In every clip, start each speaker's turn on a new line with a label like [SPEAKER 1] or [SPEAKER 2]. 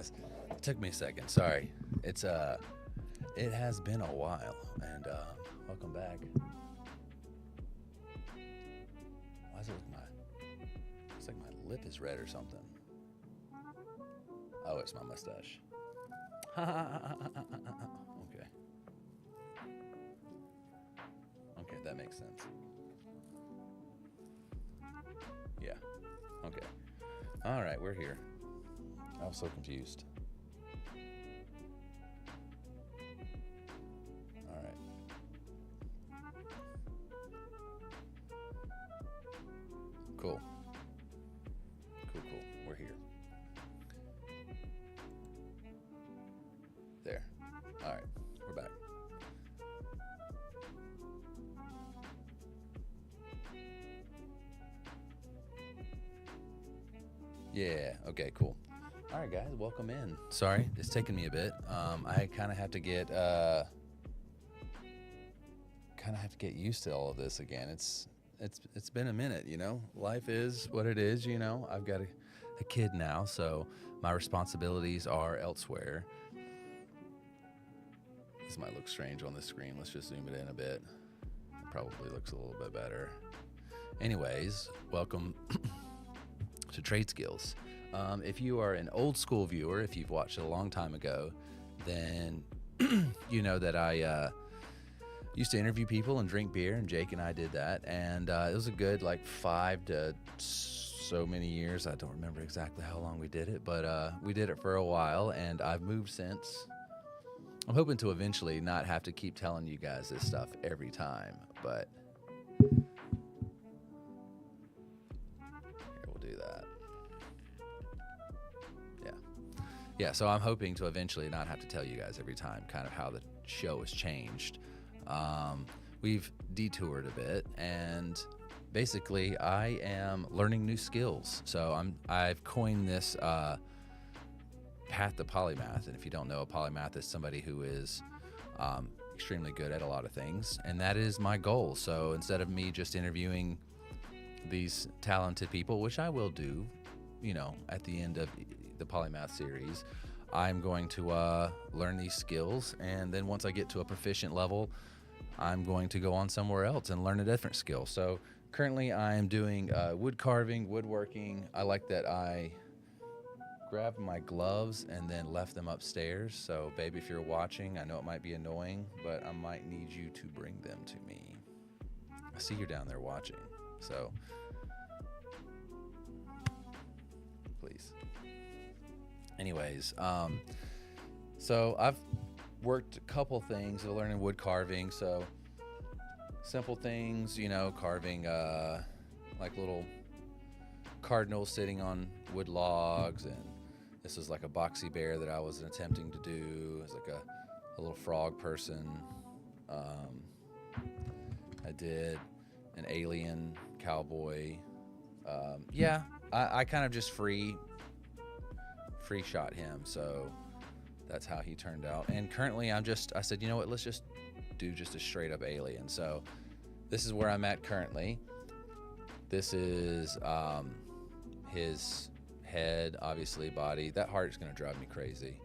[SPEAKER 1] guys. It took me a second. Sorry. It has been a while, and welcome back. Why is it with it's like my lip is red or something. Oh, it's my mustache. Okay. Okay, that makes sense. Yeah. Okay. All right, we're here. I was so confused. All right. Cool. Cool. We're here. There. All right. We're back. Yeah. Okay, cool. All right, guys, welcome in. Sorry, it's taking me a bit. I kind of have to get used to all of this again. It's been a minute, you know. Life is what it is, you know. I've got a kid now, so my responsibilities are elsewhere. This might look strange on the screen. Let's just zoom it in a bit. It probably looks a little bit better. Anyways, welcome to Trade Skills. If you are an old school viewer, if you've watched it a long time ago, then you know that I used to interview people and drink beer, and Jake and I did that, and it was a good like 5 to so many years. I don't remember exactly how long we did it, but we did it for a while, and I've moved since. I'm hoping to eventually not have to keep telling you guys this stuff every time, but here, we'll do that. Yeah, so I'm hoping to eventually not have to tell you guys every time kind of how the show has changed. We've detoured a bit, and basically I am learning new skills. So I've coined this path to Polymath, and if you don't know, a Polymath is somebody who is extremely good at a lot of things, and that is my goal. So instead of me just interviewing these talented people, which I will do, you know, at the end of the Polymath series, I'm going to learn these skills, and then once I get to a proficient level, I'm going to go on somewhere else and learn a different skill. So currently I am doing wood carving, woodworking. I like that I grabbed my gloves and then left them upstairs. So baby, if you're watching, I know it might be annoying, but I might need you to bring them to me. I see you're down there watching, so please. Anyways, so I've worked a couple things of learning wood carving. So simple things, you know, carving like little cardinals sitting on wood logs, and this was like a boxy bear that I was attempting to do. It was like a little frog person. I did an alien cowboy. I kind of just free shot him, so that's how he turned out. And currently I said, you know what, let's just do just a straight up alien. So this is where I'm at currently. This is his head, obviously body. That heart is going to drive me crazy.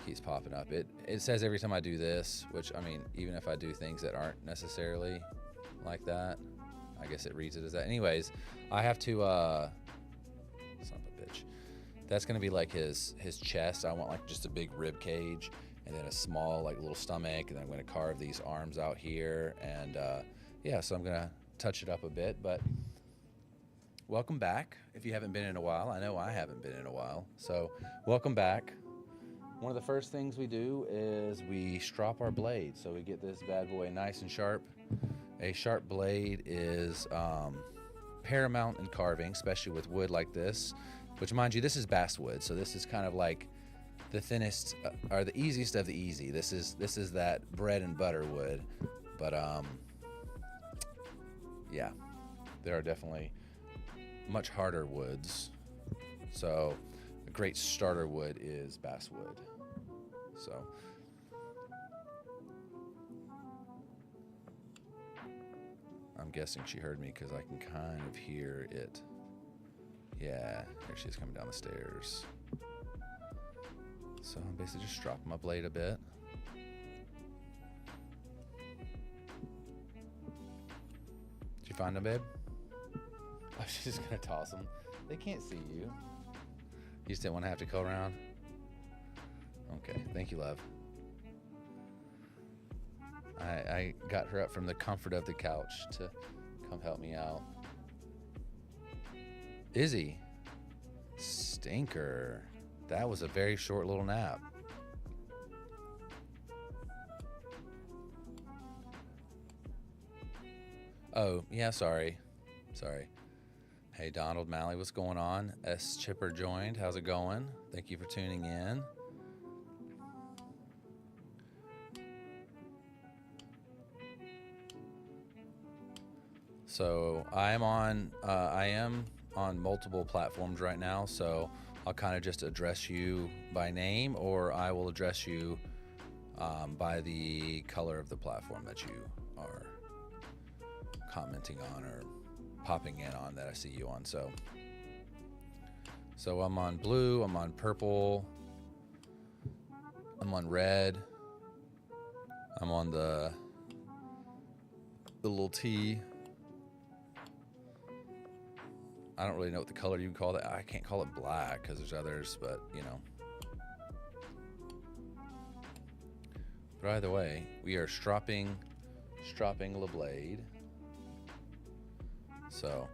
[SPEAKER 1] Keeps popping up. It says every time I do this, which, I mean, even if I do things that aren't necessarily like that, I guess it reads it as that. Anyways, I have to son of a bitch. That's going to be like his chest. I want like just a big rib cage, and then a small like little stomach, and then I'm going to carve these arms out here, and so I'm going to touch it up a bit. But welcome back if you haven't been in a while. I know I haven't been in a while, so welcome back. One of the first things we do is we strop our blade, so we get this bad boy nice and sharp. A sharp blade is paramount in carving, especially with wood like this, which, mind you, this is basswood, so this is kind of like the thinnest or the easiest of the easy. This is that bread and butter wood, but yeah, there are definitely much harder woods. So a great starter wood is basswood. So I'm guessing she heard me because I can kind of hear it. Yeah, there she is coming down the stairs. So I'm basically just dropping my blade a bit. Did you find them, babe? Oh, she's just gonna toss them. They can't see you. You just didn't want to have to go around? Okay, thank you, love. I got her up from the comfort of the couch to come help me out. Izzy. Stinker. That was a very short little nap. Oh, yeah, sorry. Hey, Donald Malley, what's going on? S. Chipper joined. How's it going? Thank you for tuning in. So I am on multiple platforms right now, so I'll kind of just address you by name, or I will address you by the color of the platform that you are commenting on or popping in on that I see you on. So I'm on blue, I'm on purple, I'm on red, I'm on the little T. I don't really know what the color you call that. I can't call it black because there's others, but you know. But either way, we are stropping the blade. So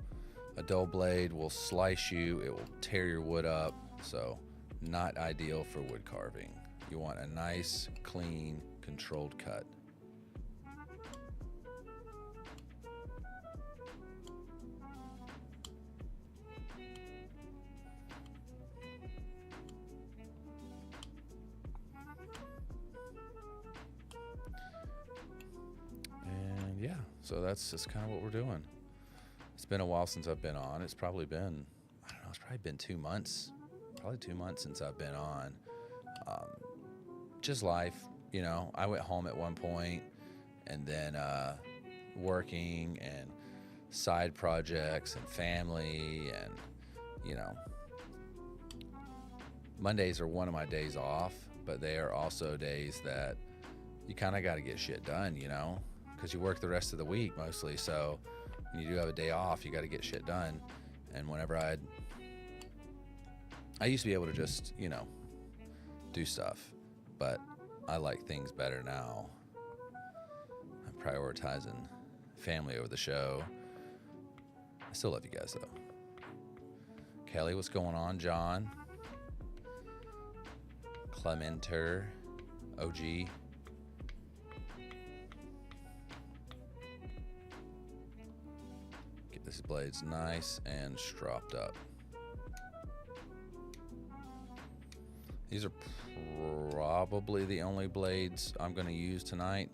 [SPEAKER 1] a dull blade will slice you, it will tear your wood up, so not ideal for wood carving. You want a nice, clean, controlled cut. And yeah, so that's just kind of what we're doing. It's been a while since I've been on. It's probably been, I don't know, it's probably been 2 months. Probably 2 months since I've been on. Just life, you know. I went home at one point, and then working and side projects and family, and, you know. Mondays are one of my days off, but they are also days that you kind of got to get shit done, you know, because you work the rest of the week mostly, so when you do have a day off, you got to get shit done. And whenever I used to be able to just, you know, do stuff, but I like things better now. I'm prioritizing family over the show. I still love you guys though. Kelly, what's going on? John, Clementer, OG. This blade's nice and stropped up. These are probably the only blades I'm going to use tonight.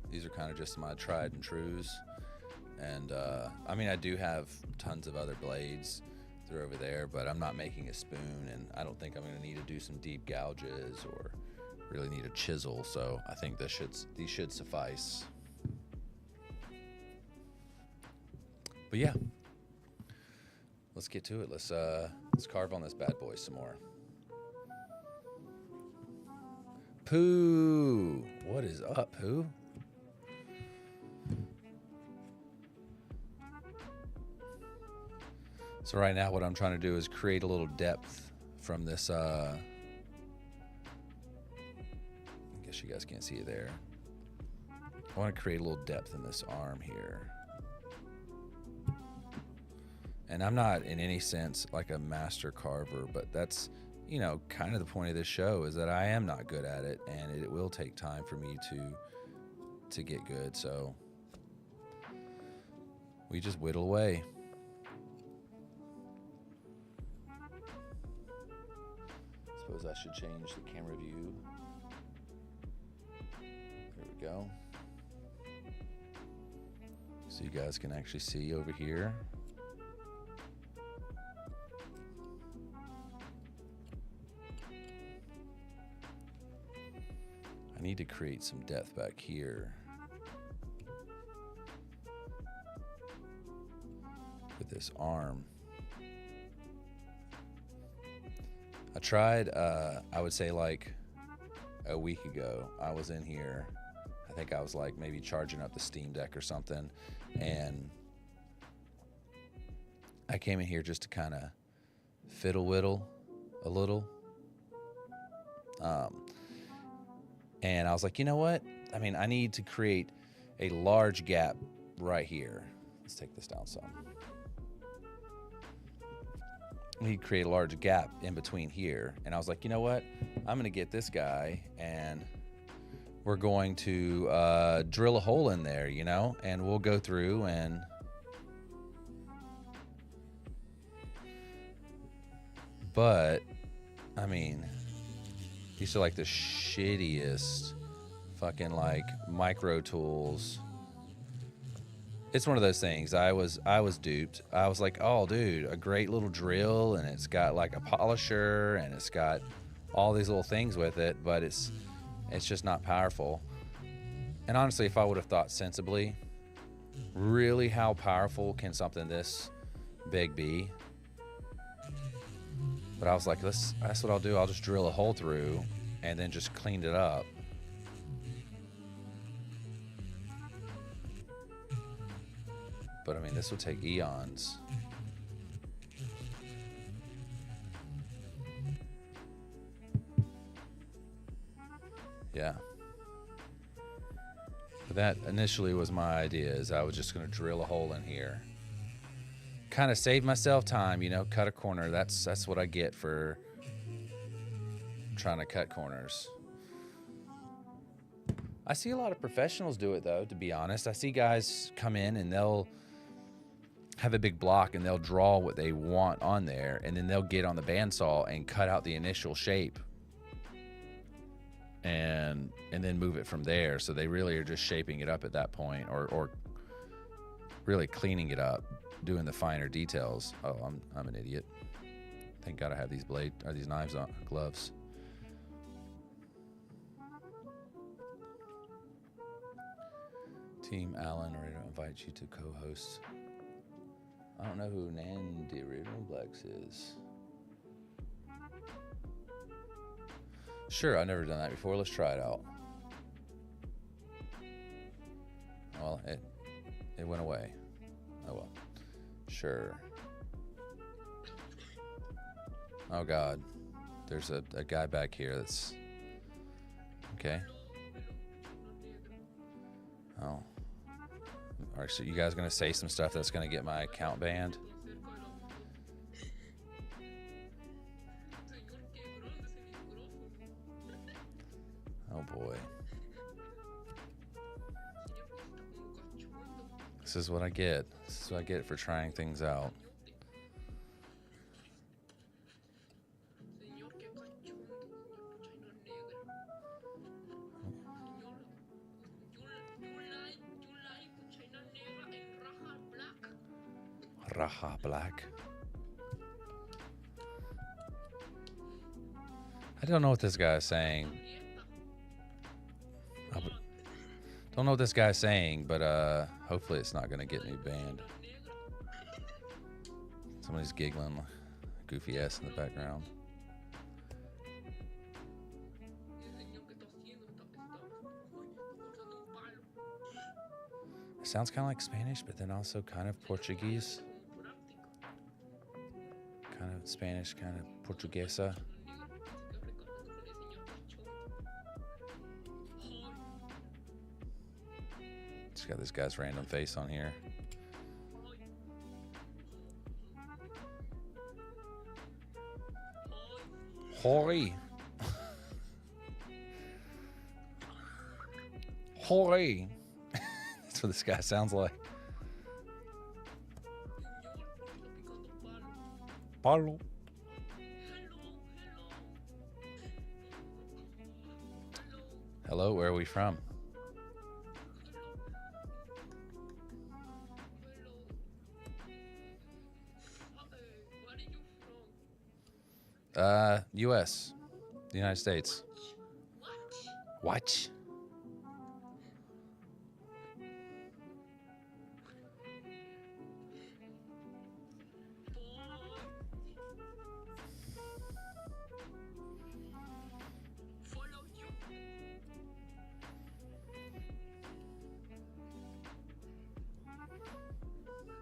[SPEAKER 1] These are kind of just my tried and trues. And I mean, I do have tons of other blades. They're over there, but I'm not making a spoon, and I don't think I'm going to need to do some deep gouges or really need a chisel. So I think these should suffice. But yeah, let's get to it. Let's carve on this bad boy some more. Pooh, what is up, Pooh? So right now what I'm trying to do is create a little depth from this, I guess you guys can't see it there. I want to create a little depth in this arm here. And I'm not in any sense like a master carver, but that's, you know, kind of the point of this show is that I am not good at it, and it will take time for me to get good. So we just whittle away. Suppose I should change the camera view. There we go. So you guys can actually see over here. I need to create some depth back here with this arm. I tried, I would say like a week ago, I was in here. I think I was like maybe charging up the Steam Deck or something. And I came in here just to kind of fiddle whittle a little. And I was like, you know what? I mean, I need to create a large gap right here. Let's take this down some. We need to create a large gap in between here. And I was like, you know what? I'm going to get this guy and we're going to drill a hole in there, you know, and we'll go through and but I mean, these are like the shittiest fucking like micro tools. It's one of those things. I was duped. I was like, oh dude, a great little drill, and it's got like a polisher and it's got all these little things with it, but it's just not powerful. And honestly, if I would have thought sensibly, really how powerful can something this big be? But I was like, that's what I'll do. I'll just drill a hole through and then just clean it up. But I mean, this would take eons. Yeah. But that initially was my idea, is I was just going to drill a hole in here. Kind of save myself time, you know, cut a corner. That's what I get for trying to cut corners. I see a lot of professionals do it though, to be honest. I see guys come in and they'll have a big block and they'll draw what they want on there, and then they'll get on the bandsaw and cut out the initial shape and then move it from there. So they really are just shaping it up at that point, or really cleaning it up, doing the finer details. Oh, I'm an idiot. Thank God I have these these knives on, gloves. Team Allen, ready to invite you to co-host. I don't know who Nandy Original Blacks is. Sure, I've never done that before. Let's try it out. Well, it went away. Oh well. Sure. Oh God. There's a guy back here that's... Okay. Oh. Alright, so you guys gonna say some stuff that's gonna get my account banned? Oh boy. This is what I get. This is what I get for trying things out. Raha Black. I don't know what this guy is saying. Don't know what this guy's saying, but hopefully it's not gonna get me banned. Somebody's giggling, goofy ass in the background. It sounds kind of like Spanish, but then also kind of Portuguese. Kind of Spanish, kind of Portuguesa. Just got this guy's random face on here. Hoi. Hoi. That's what this guy sounds like. Palo. Hello, where are we from? U.S. The United States. What?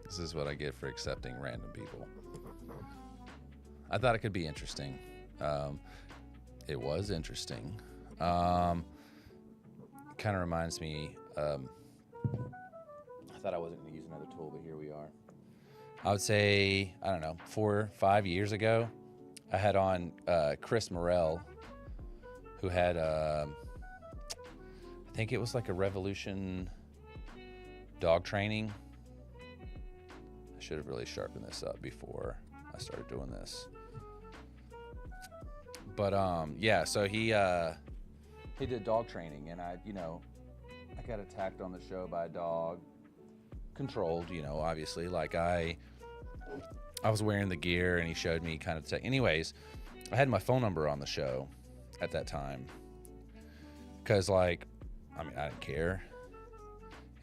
[SPEAKER 1] This is what I get for accepting random people. I thought it could be interesting. It was interesting. Kind of reminds me, I thought I wasn't going to use another tool, but here we are. I would say, I don't know, 4 or 5 years ago, I had on Chris Morrell, who had, I think it was like a Revolution dog training. I should have really sharpened this up before I started doing this. But yeah, so he did dog training, and I got attacked on the show by a dog, controlled, obviously. Like I was wearing the gear, and he showed me kind of anyways, I had my phone number on the show at that time, because I didn't care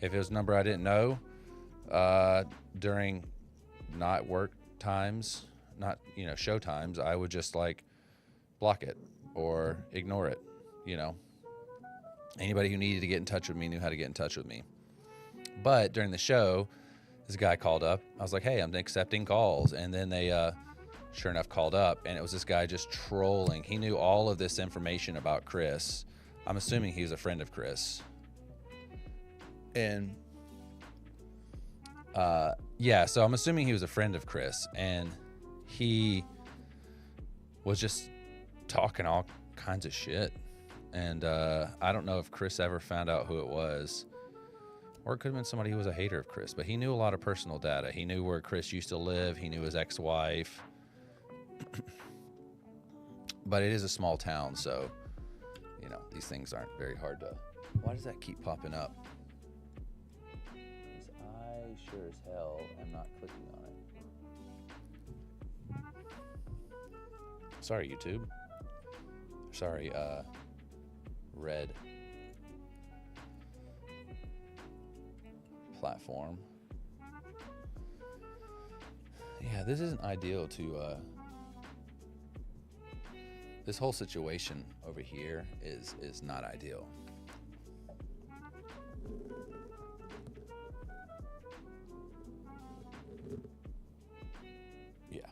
[SPEAKER 1] if it was a number I didn't know during not work times, not show times. I would just block it or ignore it. Anybody who needed to get in touch with me knew how to get in touch with me. But during the show, this guy called up. I was like, hey, I'm accepting calls. And then they, sure enough, called up. And it was this guy just trolling. He knew all of this information about Chris. I'm assuming he was a friend of Chris. And, yeah, so I'm assuming he was a friend of Chris. And he was just talking all kinds of shit. And I don't know if Chris ever found out who it was, or it could have been somebody who was a hater of Chris, but he knew a lot of personal data. He knew where Chris used to live. He knew his ex-wife. But it is a small town, so these things aren't very hard to... Why does that keep popping up? Because I sure as hell am not clicking on it. Sorry, YouTube. Sorry, Red platform. Yeah, this isn't ideal to this whole situation over here is not ideal. Yeah,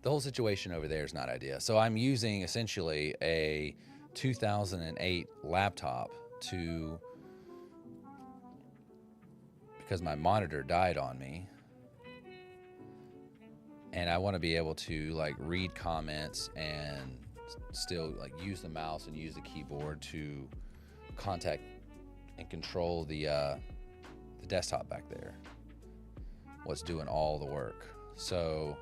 [SPEAKER 1] the whole situation over there is not ideal. So I'm using essentially a 2008 laptop because my monitor died on me, and I want to be able to read comments and still use the mouse and use the keyboard to contact and control the desktop back there, what's doing all the work. So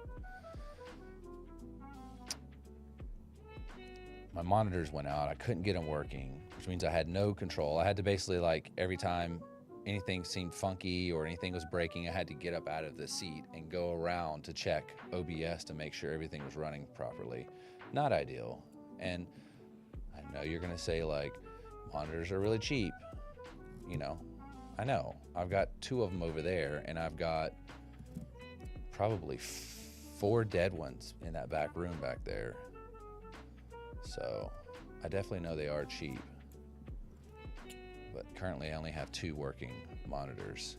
[SPEAKER 1] my monitors went out. I couldn't get them working, which means I had no control. I had to basically every time anything seemed funky or anything was breaking, I had to get up out of the seat and go around to check OBS to make sure everything was running properly. Not ideal. And I know you're gonna say monitors are really cheap. I know. I've got 2 of them over there, and I've got probably 4 dead ones in that back room back there. So I definitely know they are cheap, but currently I only have 2 working monitors.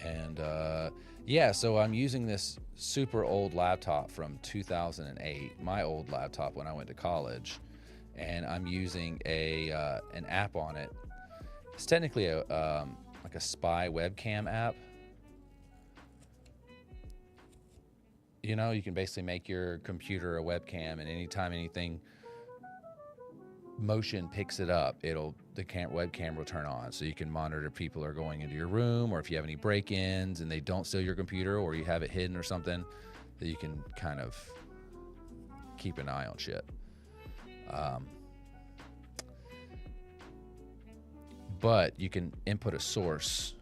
[SPEAKER 1] And yeah, so I'm using this super old laptop from 2008, my old laptop when I went to college, and I'm using an app on it. It's technically a spy webcam app. You can basically make your computer a webcam, and anytime anything motion picks it up, the webcam will turn on, so you can monitor people are going into your room, or if you have any break-ins and they don't steal your computer, or you have it hidden or something, that you can kind of keep an eye on shit. But you can input a source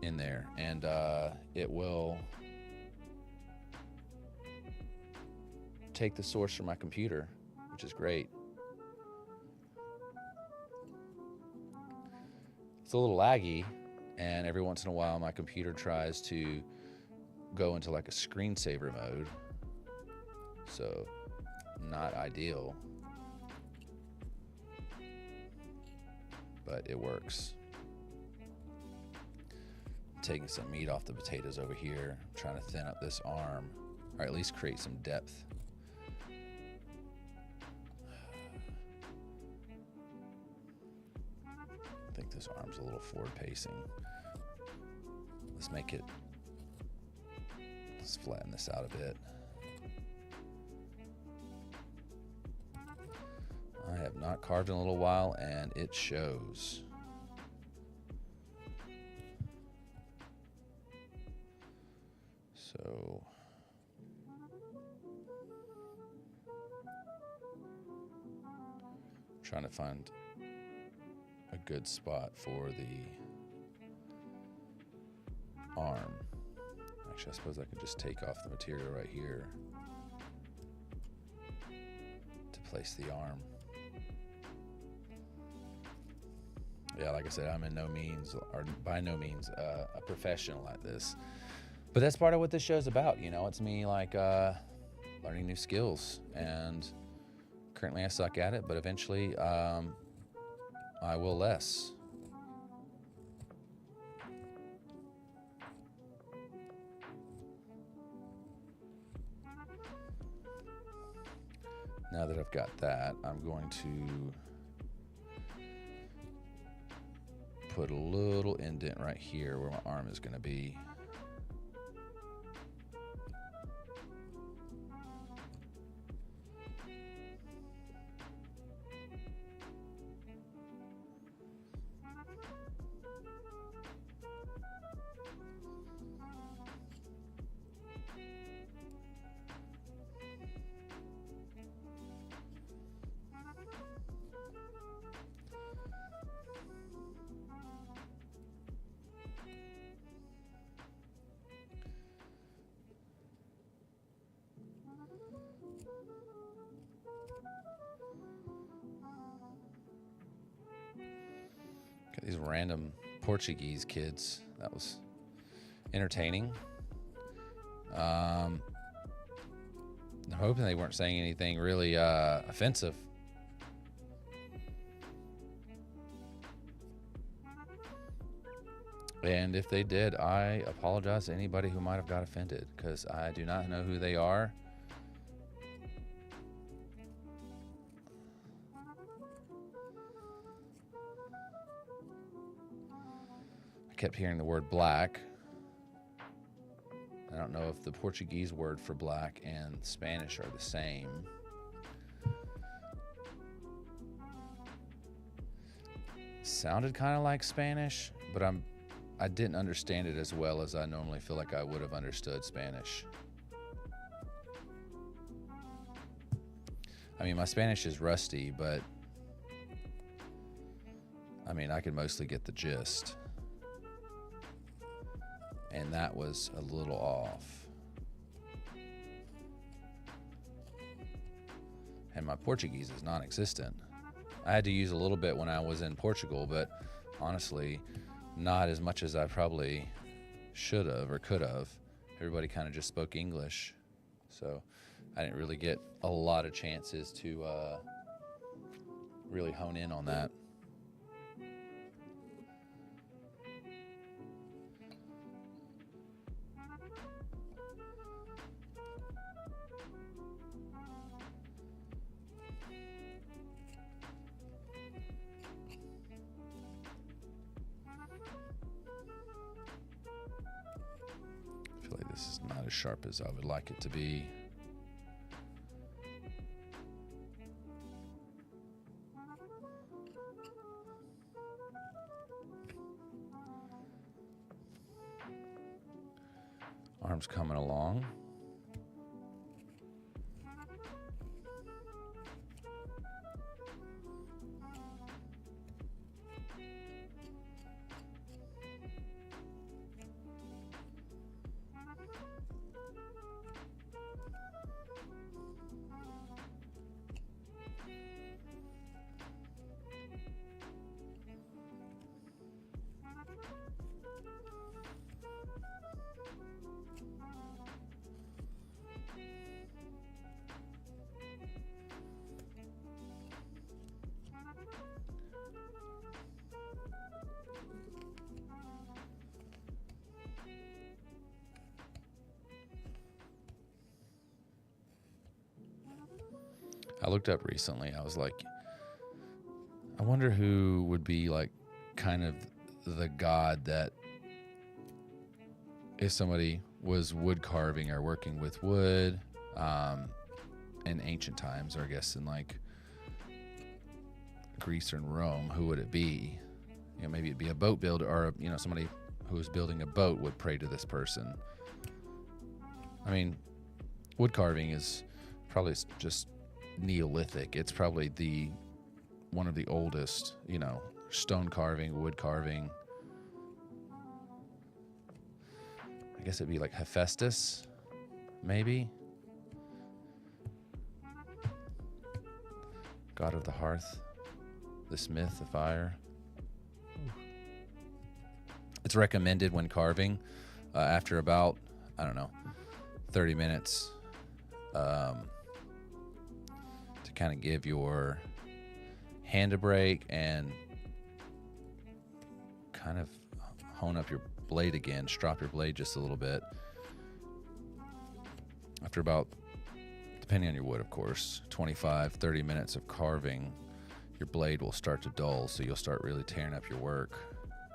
[SPEAKER 1] in there, and it will take the source from my computer, which is great. It's a little laggy, and every once in a while my computer tries to go into a screensaver mode, so not ideal. but it works. Taking some meat off the potatoes over here, trying to thin up this arm, or at least create some depth. I think this arm's a little forward pacing. Let's flatten this out a bit. I have not carved in a little while, and it shows. So trying to find a good spot for the arm. Actually, I suppose I could just take off the material right here to place the arm. Yeah, like I said, I'm by no means a professional at this. But that's part of what this show's about, you know. It's me like learning new skills, and currently I suck at it, but eventually I will less. Now that I've got that, I'm going to put a little indent right here where my arm is going to be. Got these random Portuguese kids. That was entertaining. I'm hoping they weren't saying anything really offensive. And if they did, I apologize to anybody who might have got offended, because I do not know who they are. I kept hearing the word black. I don't know if the Portuguese word for black and Spanish are the same. Sounded kind of like Spanish, but I didn't understand it as well as I normally feel like I would have understood Spanish. I mean, my Spanish is rusty, but I mean, I could mostly get the gist. And that was a little off. And my Portuguese is non-existent. I had to use a little bit when I was in Portugal, but honestly, not as much as I probably should have or could have. Everybody kind of just spoke English, so I didn't really get a lot of chances to really hone in on that. I feel like this is not as sharp as I would like it to be. Arm's coming along. I looked up recently. I was like, I wonder who would be like kind of the god that, if somebody was wood carving or working with wood in ancient times, or I guess in like Greece or in Rome, who would it be? You know, maybe it'd be a boat builder, or you know, somebody who was building a boat would pray to this person. I mean, wood carving is probably just Neolithic. It's probably one of the oldest, you know, stone carving, wood carving. I guess it'd be like Hephaestus, maybe. God of the hearth, the smith, the fire. It's recommended when carving after about, I don't know, 30 minutes to kind of give your hand a break and kind of hone up your blade again, strop your blade just a little bit. After about, depending on your wood, of course, 25, 30 minutes of carving, your blade will start to dull, so you'll start really tearing up your work.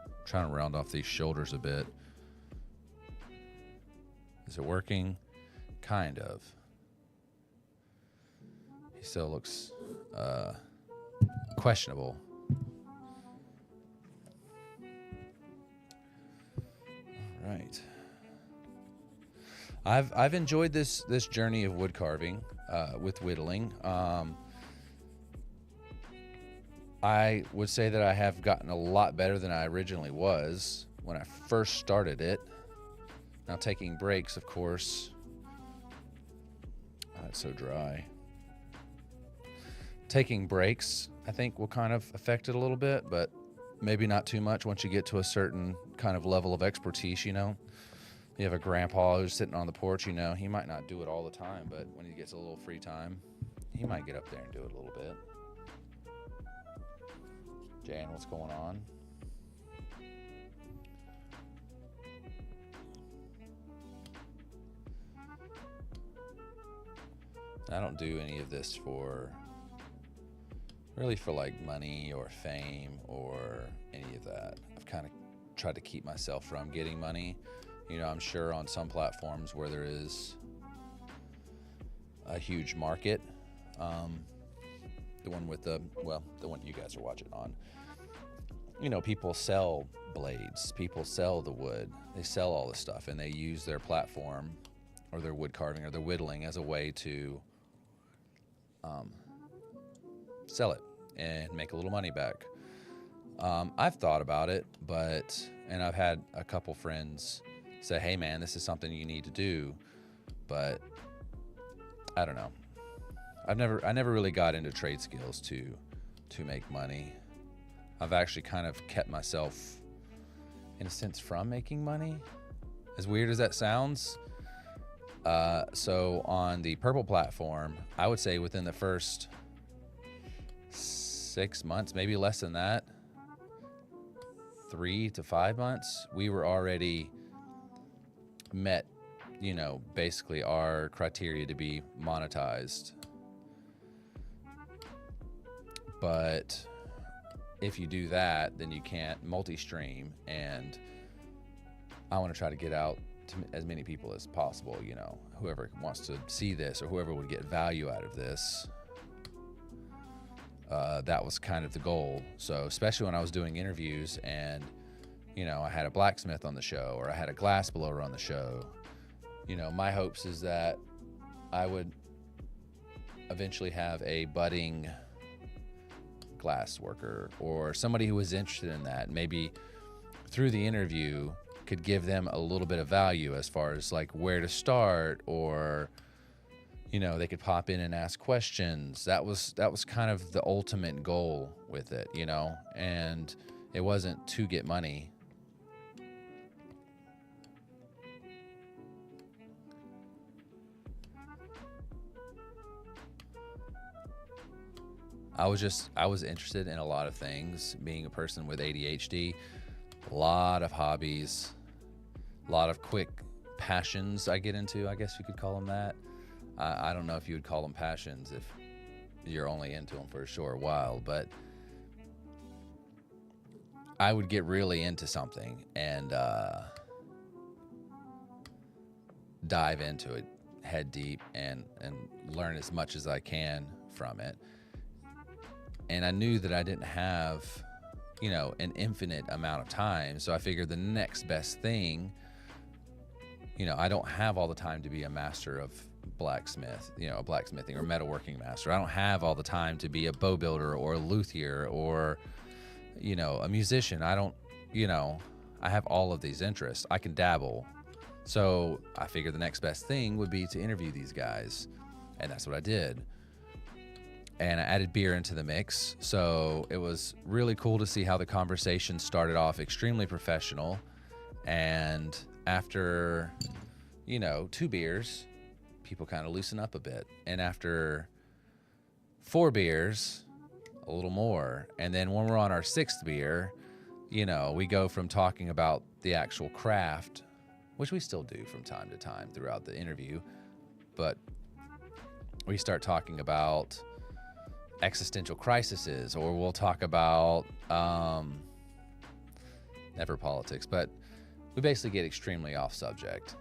[SPEAKER 1] I'm trying to round off these shoulders a bit. Is it working? Kind of. He still looks questionable. All right. I've enjoyed this journey of wood carving with whittling. I would say that I have gotten a lot better than I originally was when I first started it. Now, taking breaks, of course. Oh, it's so dry. Taking breaks, I think, will kind of affect it a little bit, but maybe not too much once you get to a certain kind of level of expertise, you know. You have a grandpa who's sitting on the porch, you know, he might not do it all the time, but when he gets a little free time, he might get up there and do it a little bit. Jan, what's going on? I don't do any of this for like money or fame or any of that. I've kind of tried to keep myself from getting money. You know, I'm sure on some platforms where there is a huge market, the one you guys are watching on, you know, people sell blades, people sell the wood, they sell all this stuff, and they use their platform or their wood carving or their whittling as a way to sell it and make a little money back. I've thought about it, and I've had a couple friends say, hey man, this is something you need to do, but I don't know. I never really got into trade skills to make money. I've actually kind of kept myself, in a sense, from making money. As weird as that sounds. So on the Purple platform, I would say within the first 6 months, maybe less than that, 3 to 5 months, we were already met, you know, basically our criteria to be monetized. But if you do that, then you can't multi-stream, and I want to try to get out to as many people as possible, you know, whoever wants to see this or whoever would get value out of this. That was kind of the goal. So especially when I was doing interviews and, you know, I had a blacksmith on the show or I had a glass blower on the show, you know, my hopes is that I would eventually have a budding glass worker or somebody who was interested in that, maybe through the interview could give them a little bit of value as far as like where to start, or you know, they could pop in and ask questions. That was kind of the ultimate goal with it, you know, and it wasn't to get money. I was interested in a lot of things. Being a person with ADHD, a lot of hobbies, a lot of quick passions I get into, I guess you could call them that. I don't know if you would call them passions you're only into them for a short while. But I would get really into something and dive into it head deep and learn as much as I can from it. And I knew that I didn't have, an infinite amount of time. So I figured the next best thing, I don't have all the time to be a master of blacksmith, blacksmithing or metalworking master. I don't have all the time to be a bow builder or a luthier or, a musician. I don't, I have all of these interests. I can dabble. So I figured the next best thing would be to interview these guys. And that's what I did. And I added beer into the mix. So it was really cool to see how the conversation started off extremely professional. And after, 2 beers, people kind of loosen up a bit. And after 4 beers, a little more. And then when we're on our 6th beer, we go from talking about the actual craft, which we still do from time to time throughout the interview, but we start talking about existential crises, or we'll talk about never politics, but we basically get extremely off subject.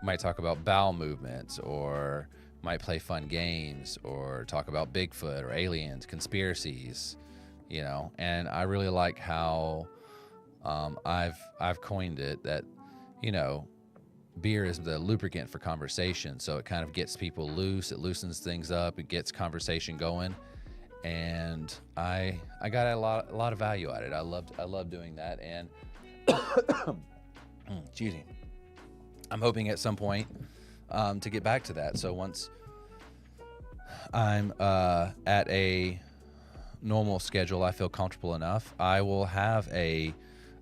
[SPEAKER 1] Might talk about bowel movements, or might play fun games, or talk about Bigfoot or aliens, conspiracies, and I really like how I've coined it that, beer is the lubricant for conversation. So it kind of gets people loose. It loosens things up. It gets conversation going. And I got a lot of value out of it. I loved doing that. And excuse me, I'm hoping at some point to get back to that. So once I'm at a normal schedule, I feel comfortable enough, I will have a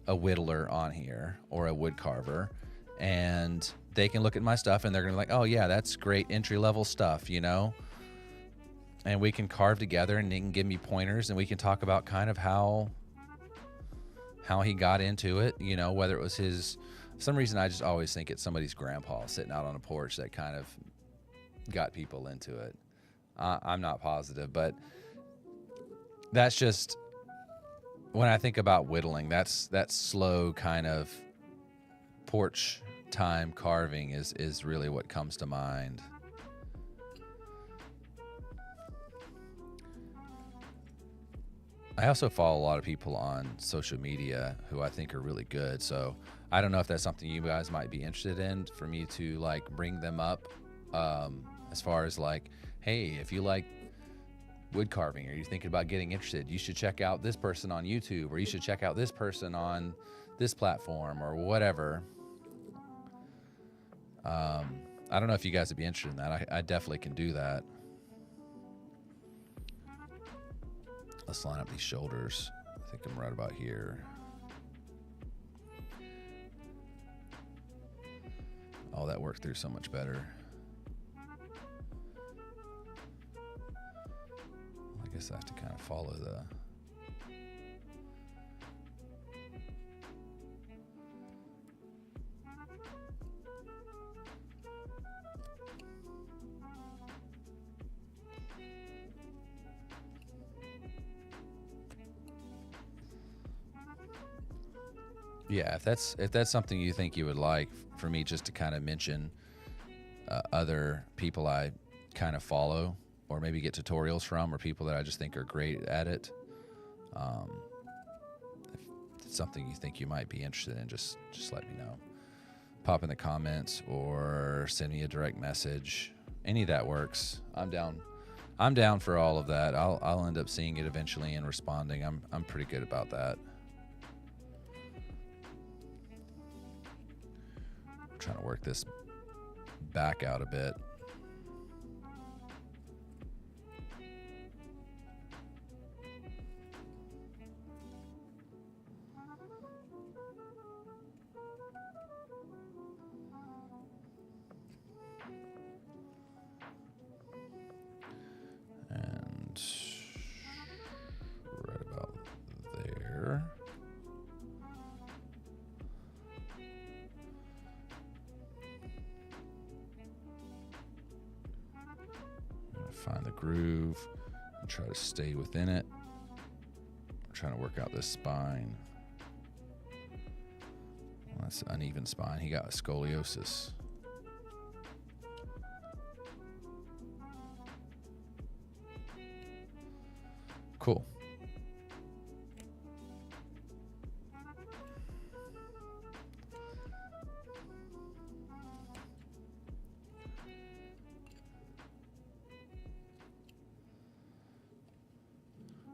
[SPEAKER 1] whittler on here or a wood carver, and they can look at my stuff and they're gonna be like, oh yeah, that's great entry-level stuff, and we can carve together, and they can give me pointers, and we can talk about kind of how he got into it, whether it was for some reason I just always think it's somebody's grandpa sitting out on a porch that kind of got people into it. I'm not positive, but that's just, when I think about whittling, that's that slow kind of porch time carving is really what comes to mind. I also follow a lot of people on social media who I think are really good. So I don't know if that's something you guys might be interested in, for me to bring them up, as far as hey, if you like wood carving, or you're thinking about getting interested, you should check out this person on YouTube, or you should check out this person on this platform, or whatever. I don't know if you guys would be interested in that. I definitely can do that. Let's line up these shoulders. I think I'm right about here. Oh, that worked through so much better. I guess I have to kind of follow the... Yeah, if that's something you think you would like, for me just to kind of mention other people I kind of follow, or maybe get tutorials from, or people that I just think are great at it. If it's something you think you might be interested in, just let me know. Pop in the comments or send me a direct message. Any of that works. I'm down for all of that. I'll end up seeing it eventually and responding. I'm pretty good about that. I'm trying to work this back out a bit. And right about there. find the groove and try to stay within it. I'm trying to work out this spine. Well, that's an uneven spine. He got scoliosis. Cool.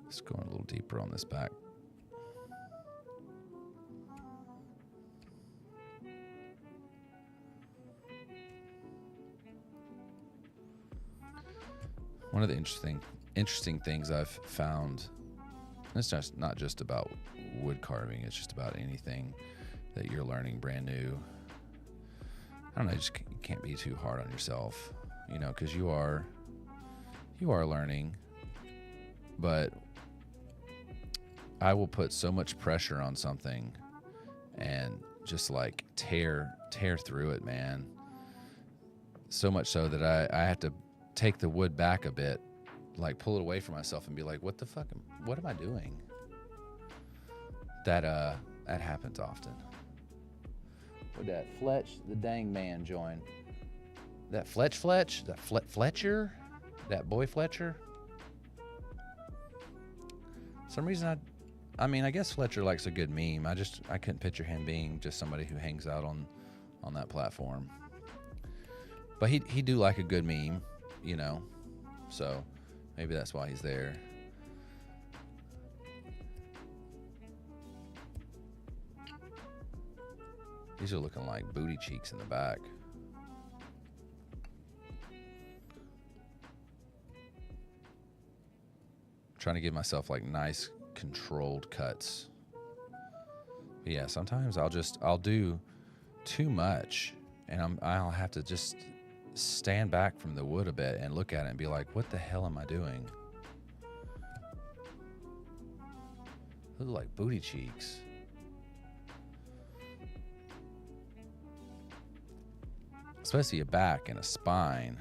[SPEAKER 1] Let's go a little deeper on this back. One of the interesting things I've found, and it's just not just about wood carving, it's just about anything that you're learning brand new. I don't know, you just can't be too hard on yourself, you know, because you are learning, but I will put so much pressure on something and just like tear through it, man. So much so that I have to take the wood back a bit, like pull it away from myself and be like, what the fuck, what am I doing? That happens often. Would that Fletch, the dang man, join? That Fletcher? That boy Fletcher? Some reason I mean, I guess Fletcher likes a good meme. I couldn't picture him being just somebody who hangs out on that platform. But he do like a good meme, you know. So maybe that's why he's there. These are looking like booty cheeks in the back. Trying to give myself like nice controlled cuts. But yeah, sometimes I'll do too much and I'll have to just stand back from the wood a bit and look at it and be like, what the hell am I doing? Those look like booty cheeks. Especially a back and a spine.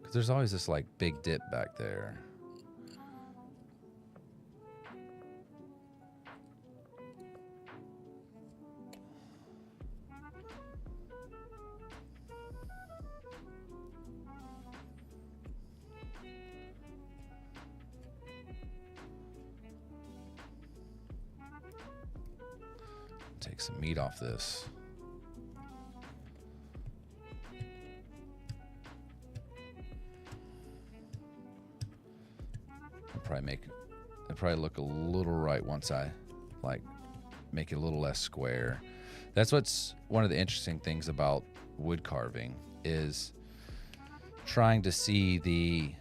[SPEAKER 1] Because there's always this like big dip back there. Take some meat off this. It'll probably look a little right once I like make it a little less square. That's what's one of the interesting things about wood carving is trying to see the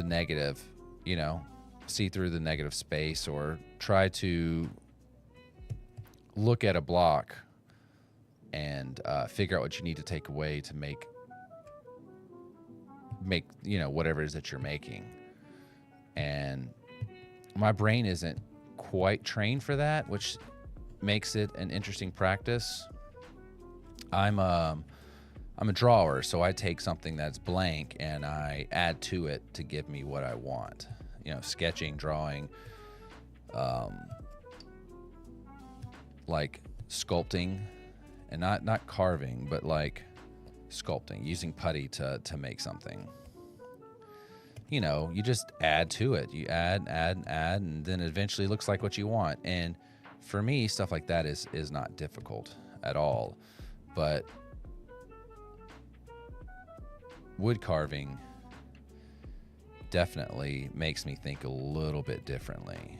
[SPEAKER 1] negative, you know, see through the negative space, or try to look at a block and figure out what you need to take away to make you know, whatever it is that you're making. And my brain isn't quite trained for that, which makes it an interesting practice. I'm a drawer, so I take something that's blank and I add to it to give me what I want. You know, sketching, drawing, like sculpting, and not carving, but like sculpting, using putty to make something. You know, you just add to it. You add, and then eventually it looks like what you want. And for me, stuff like that is not difficult at all. But wood carving definitely makes me think a little bit differently.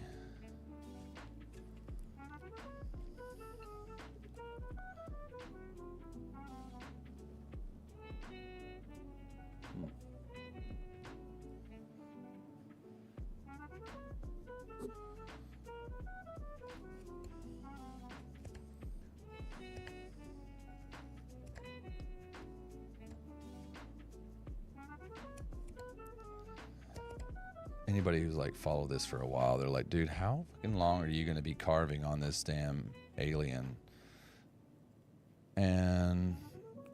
[SPEAKER 1] anybody who's like followed this for a while, they're like, dude, how fucking long are you going to be carving on this damn alien? And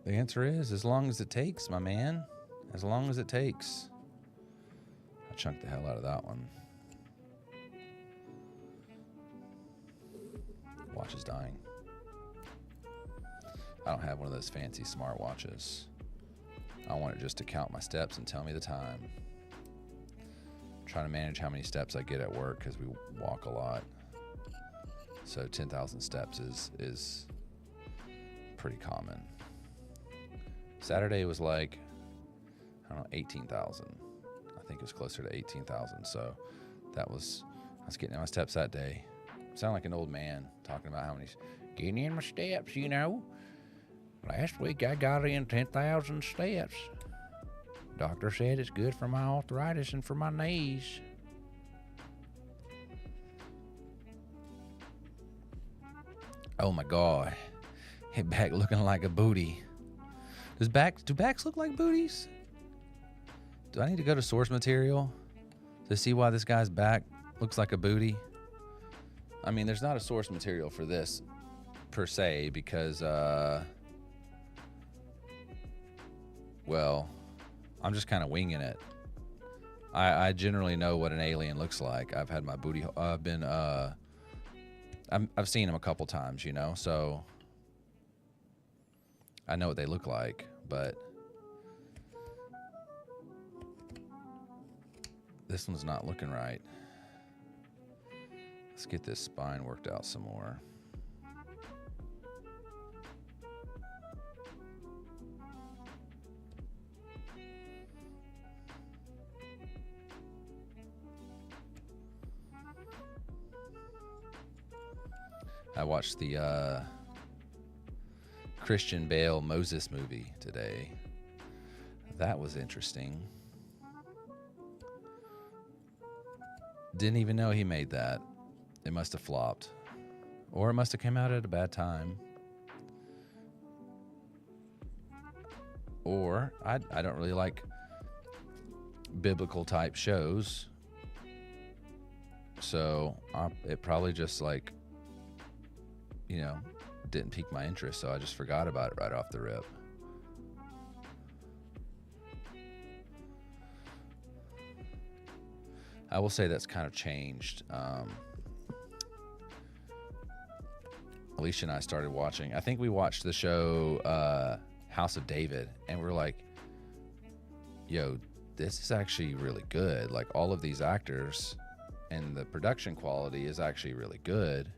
[SPEAKER 1] the answer is, as long as it takes, my man. As long as it takes. I chunked the hell out of that one. Watch is dying. I don't have one of those fancy smartwatches. I want it just to count my steps and tell me the time. I'm trying to manage how many steps I get at work because we walk a lot. So 10,000 steps is pretty common. Saturday was like, I don't know, 18,000. I think it was closer to 18,000. So I was getting in my steps that day. Sound like an old man talking about how many, getting in my steps, you know. Last week I got in 10,000 steps. Doctor said it's good for my arthritis and for my knees. Oh my God. His back looking like a booty. Do backs look like booties? Do I need to go to source material to see why this guy's back looks like a booty? I mean, there's not a source material for this per se because, well, I'm just kind of winging it. I generally know what an alien looks like. I've had my booty, I've seen them a couple times, you know, so I know what they look like, but this one's not looking right. Let's get this spine worked out some more. I watched the Christian Bale Moses movie today. That was interesting. Didn't even know he made that. It must have flopped. Or it must have come out at a bad time. Or I don't really like biblical type shows. So it probably just like, you know, didn't pique my interest. So I just forgot about it right off the rip. I will say that's kind of changed. Alicia and I started watching. I think we watched the show House of David, and we're like, yo, this is actually really good. Like, all of these actors and the production quality is actually really good.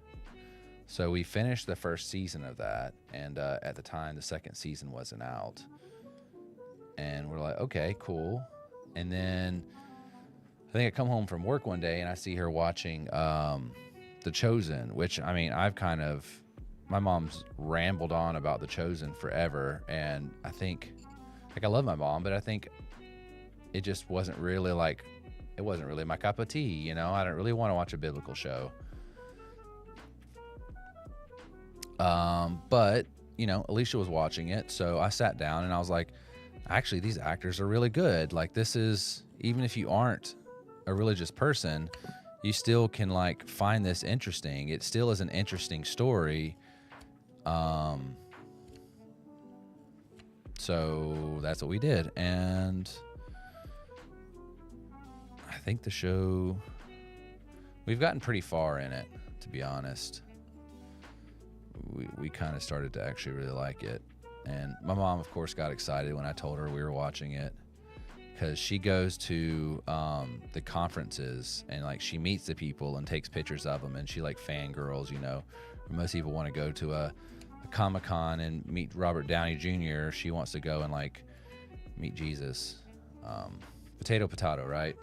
[SPEAKER 1] So we finished the first season of that, and at the time, the second season wasn't out. And we're like, okay, cool. And then I think I come home from work one day, and I see her watching The Chosen, which, I mean, my mom's rambled on about The Chosen forever, and I think, like, I love my mom, but I think it just wasn't really my cup of tea, you know? I don't really want to watch a biblical show. But, you know, Alicia was watching it, so I sat down and I was like, actually, these actors are really good. Like, this is, even if you aren't a religious person, you still can, like, find this interesting. It still is an interesting story. So that's what we did. And I think the show, we've gotten pretty far in it, to be honest. We kind of started to actually really like it. And my mom, of course, got excited when I told her we were watching it, because she goes to the conferences and, like, she meets the people and takes pictures of them, and she, like, fangirls, you know. Most people want to go to a Comic-Con and meet Robert Downey Jr. She wants to go and, like, meet Jesus. Potato, right?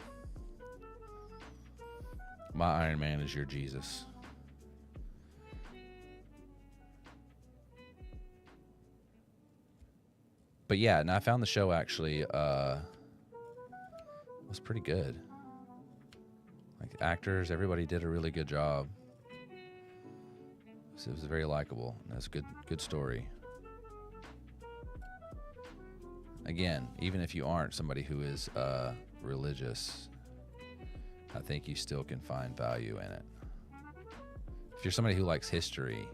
[SPEAKER 1] My Iron Man is your Jesus. But yeah, and I found the show actually was pretty good. Like, actors, everybody did a really good job. So it was very likable. That's a good story. Again, even if you aren't somebody who is religious, I think you still can find value in it. If you're somebody who likes history,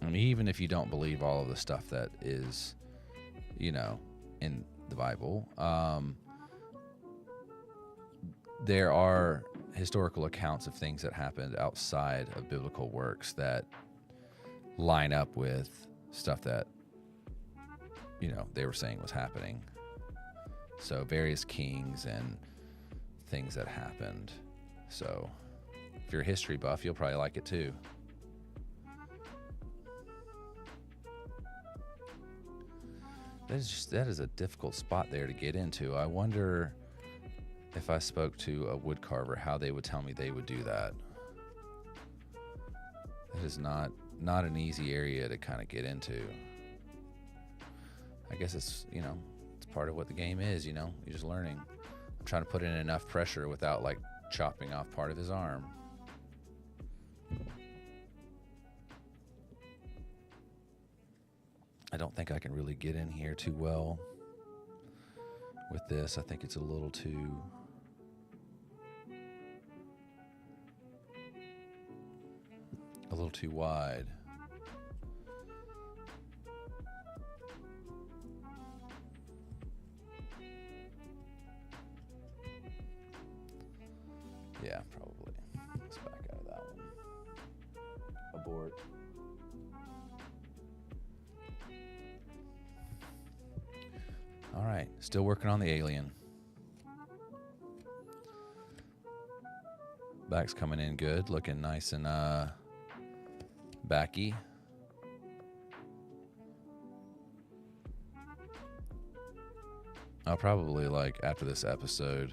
[SPEAKER 1] I mean, even if you don't believe all of the stuff that is, in the Bible, there are historical accounts of things that happened outside of biblical works that line up with stuff that, they were saying was happening. So various kings and things that happened. So if you're a history buff, you'll probably like it too. That is a difficult spot there to get into. I wonder if I spoke to a wood carver, how they would tell me they would do that. It is not an easy area to kind of get into. I guess it's part of what the game is, you're just learning. I'm trying to put in enough pressure without like chopping off part of his arm. I don't think I can really get in here too well with this. I think it's a little too wide. Yeah, probably. Let's back out of that one. Abort. All right, still working on the alien. Back's coming in good, looking nice and backy. I'll probably, after this episode,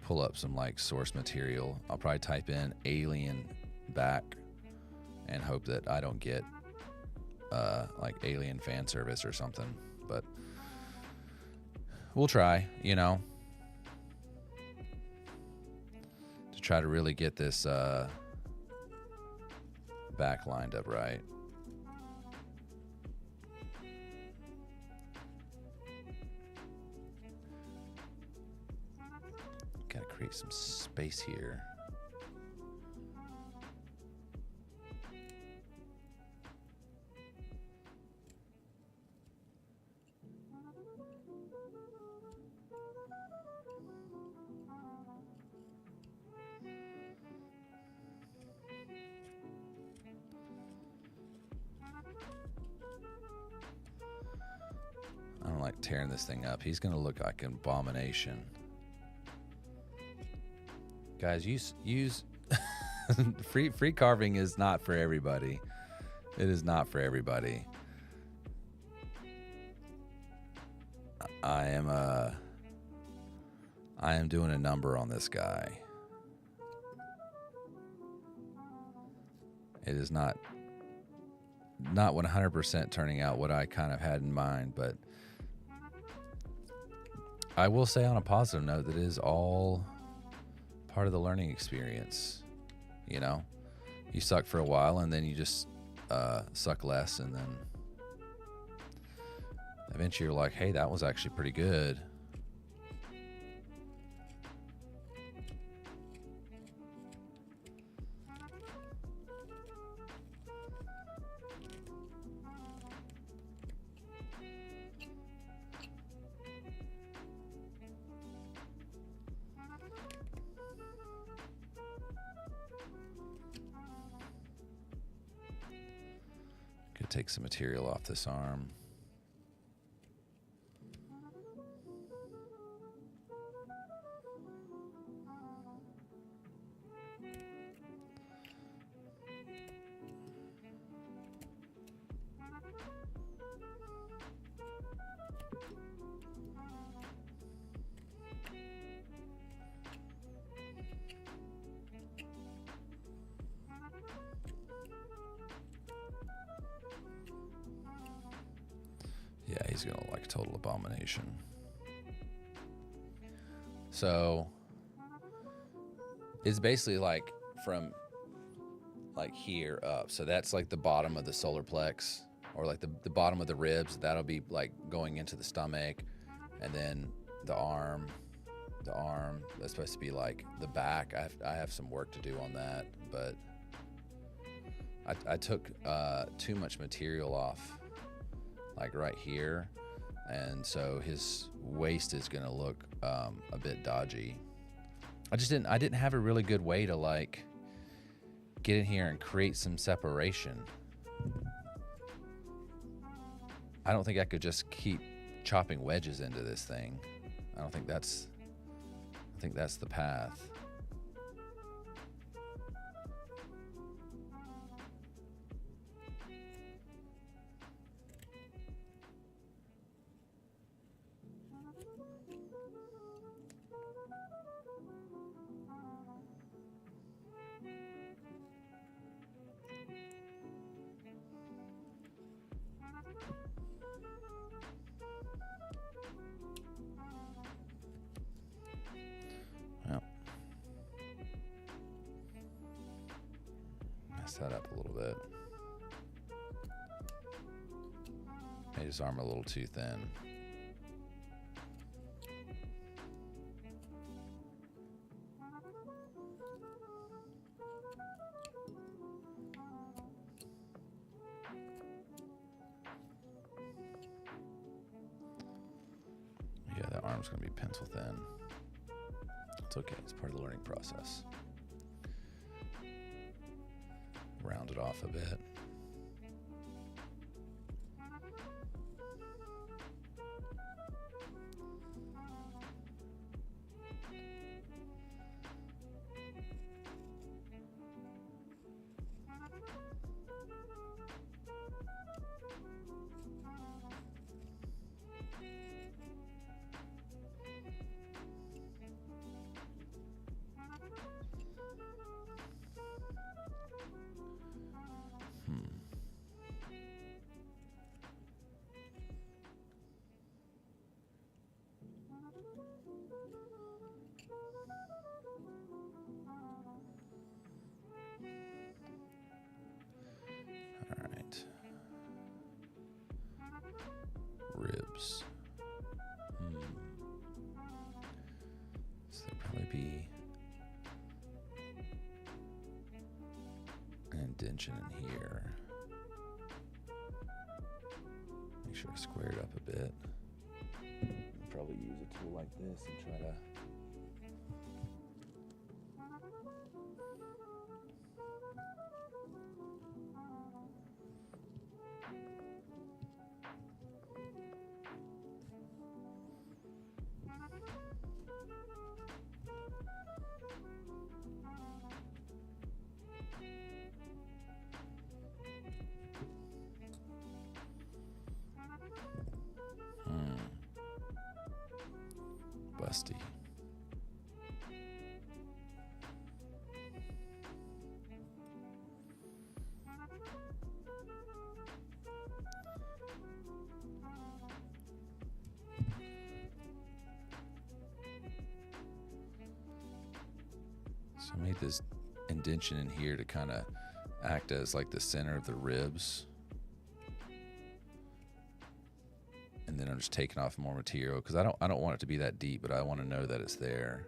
[SPEAKER 1] pull up some source material. I'll probably type in alien back and hope that I don't get alien fan service or something, but we'll try, to try to really get this back lined up right. Gotta create some space here. I don't like tearing this thing up. He's gonna look like an abomination. Guys, use free carving is not for everybody. It is not for everybody. I am doing a number on this guy. It is not 100% turning out what I kind of had in mind, but I will say on a positive note that it is all part of the learning experience. You suck for a while and then you just suck less, and then eventually you're like, hey, that was actually pretty good. Take some material off this arm. Yeah, he's gonna look like a total abomination. So it's basically from here up. So that's the bottom of the solar plex, or the bottom of the ribs. That'll be going into the stomach, and then the arm, the arm. That's supposed to be like the back. I have some work to do on that, but I took too much material off, like right here, and so his waist is gonna look a bit dodgy. I didn't have a really good way to like get in here and create some separation. I don't think I could just keep chopping wedges into this thing. I think that's the path. That up a little bit. Made his arm a little too thin. Yeah, that arm's gonna be pencil thin. It's okay, it's part of the learning process. Round it off a bit. Ribs. So there'll probably be an indention in here. Make sure I square it up a bit. I'll probably use a tool like this and try to busty. So I made this indention in here to kind of act as like the center of the ribs. And then I'm just taking off more material because I don't want it to be that deep, but I want to know that it's there.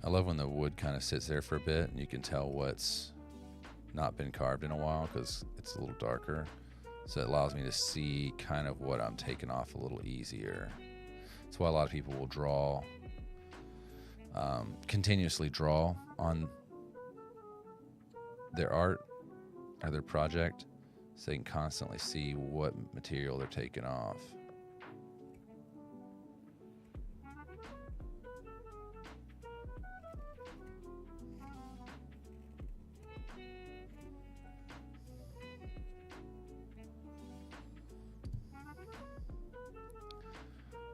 [SPEAKER 1] I love when the wood kind of sits there for a bit and you can tell what's not been carved in a while because it's a little darker. So it allows me to see kind of what I'm taking off a little easier. That's why a lot of people will draw, continuously draw on their art or their project so they can constantly see what material they're taking off.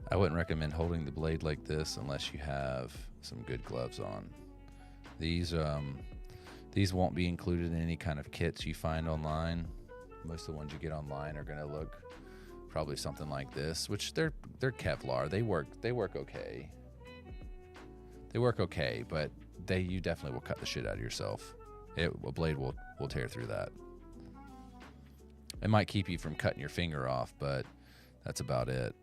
[SPEAKER 1] I wouldn't recommend holding the blade like this unless you have some good gloves on. These won't be included in any kind of kits you find online. Most of the ones you get online are going to look probably something like this, which they're Kevlar. They work okay. They work okay, but you definitely will cut the shit out of yourself. A blade will tear through that. It might keep you from cutting your finger off, but that's about it.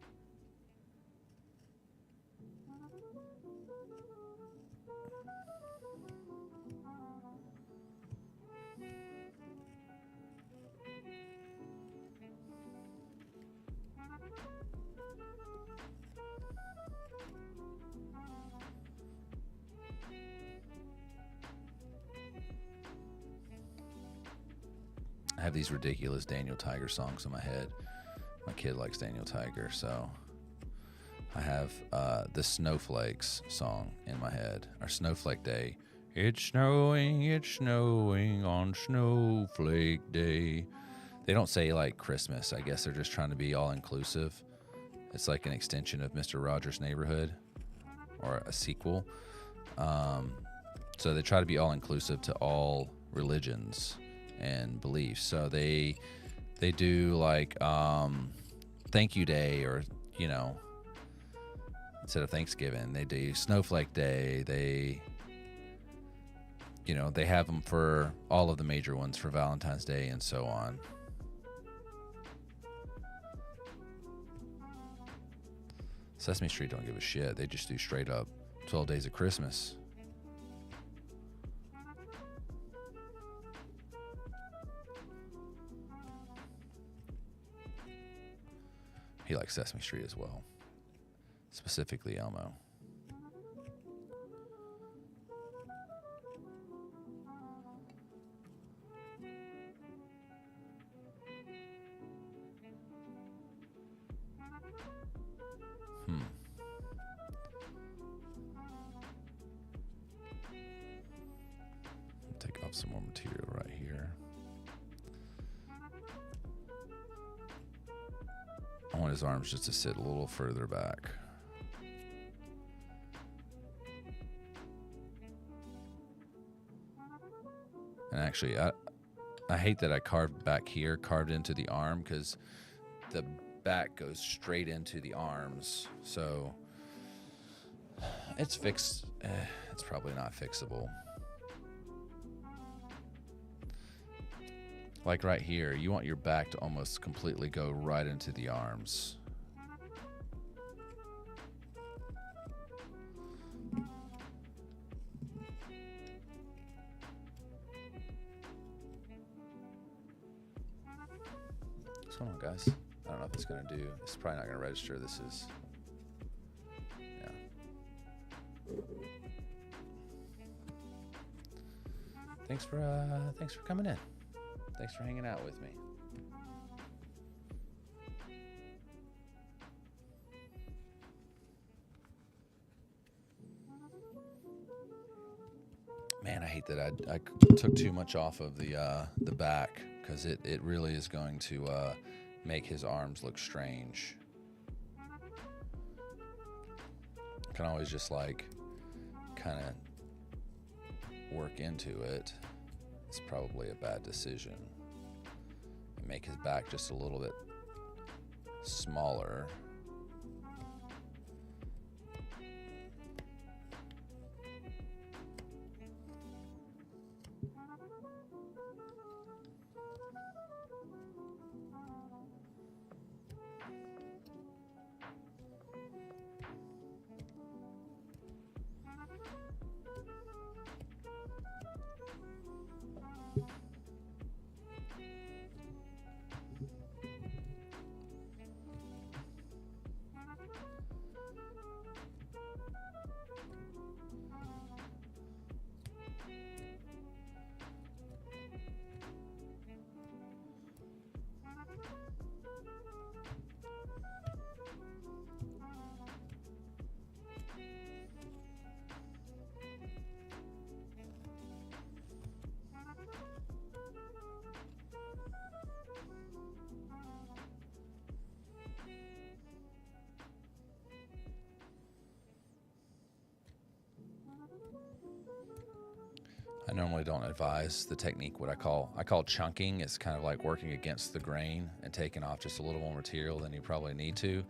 [SPEAKER 1] I have these ridiculous Daniel Tiger songs in my head. My kid likes Daniel Tiger, so I have the Snowflakes song in my head. Our Snowflake Day. It's snowing on Snowflake Day. They don't say like Christmas. I guess they're just trying to be all inclusive. It's like an extension of Mr. Rogers' Neighborhood, or a sequel. So they try to be all inclusive to all religions and beliefs. So they do like Thank You Day, or instead of Thanksgiving they do Snowflake Day. They have them for all of the major ones, for Valentine's Day and so on. Sesame Street don't give a shit. They just do straight up 12 Days of Christmas. He likes Sesame Street as well, specifically Elmo. Take off some more material right here. I want his arms just to sit a little further back. And actually, I hate that I carved back here, carved into the arm, because the back goes straight into the arms. So it's fixed. It's probably not fixable. Like right here, you want your back to almost completely go right into the arms. What's going on, guys? I don't know if it's going to do. It's probably not going to register. This is... yeah. Thanks for coming in. Thanks for hanging out with me. Man, I hate that I took too much off of the back, because it really is going to make his arms look strange. I can always just like kind of work into it. It's probably a bad decision. Make his back just a little bit smaller. I normally don't advise the technique, what I call chunking. It's kind of like working against the grain and taking off just a little more material than you probably need to.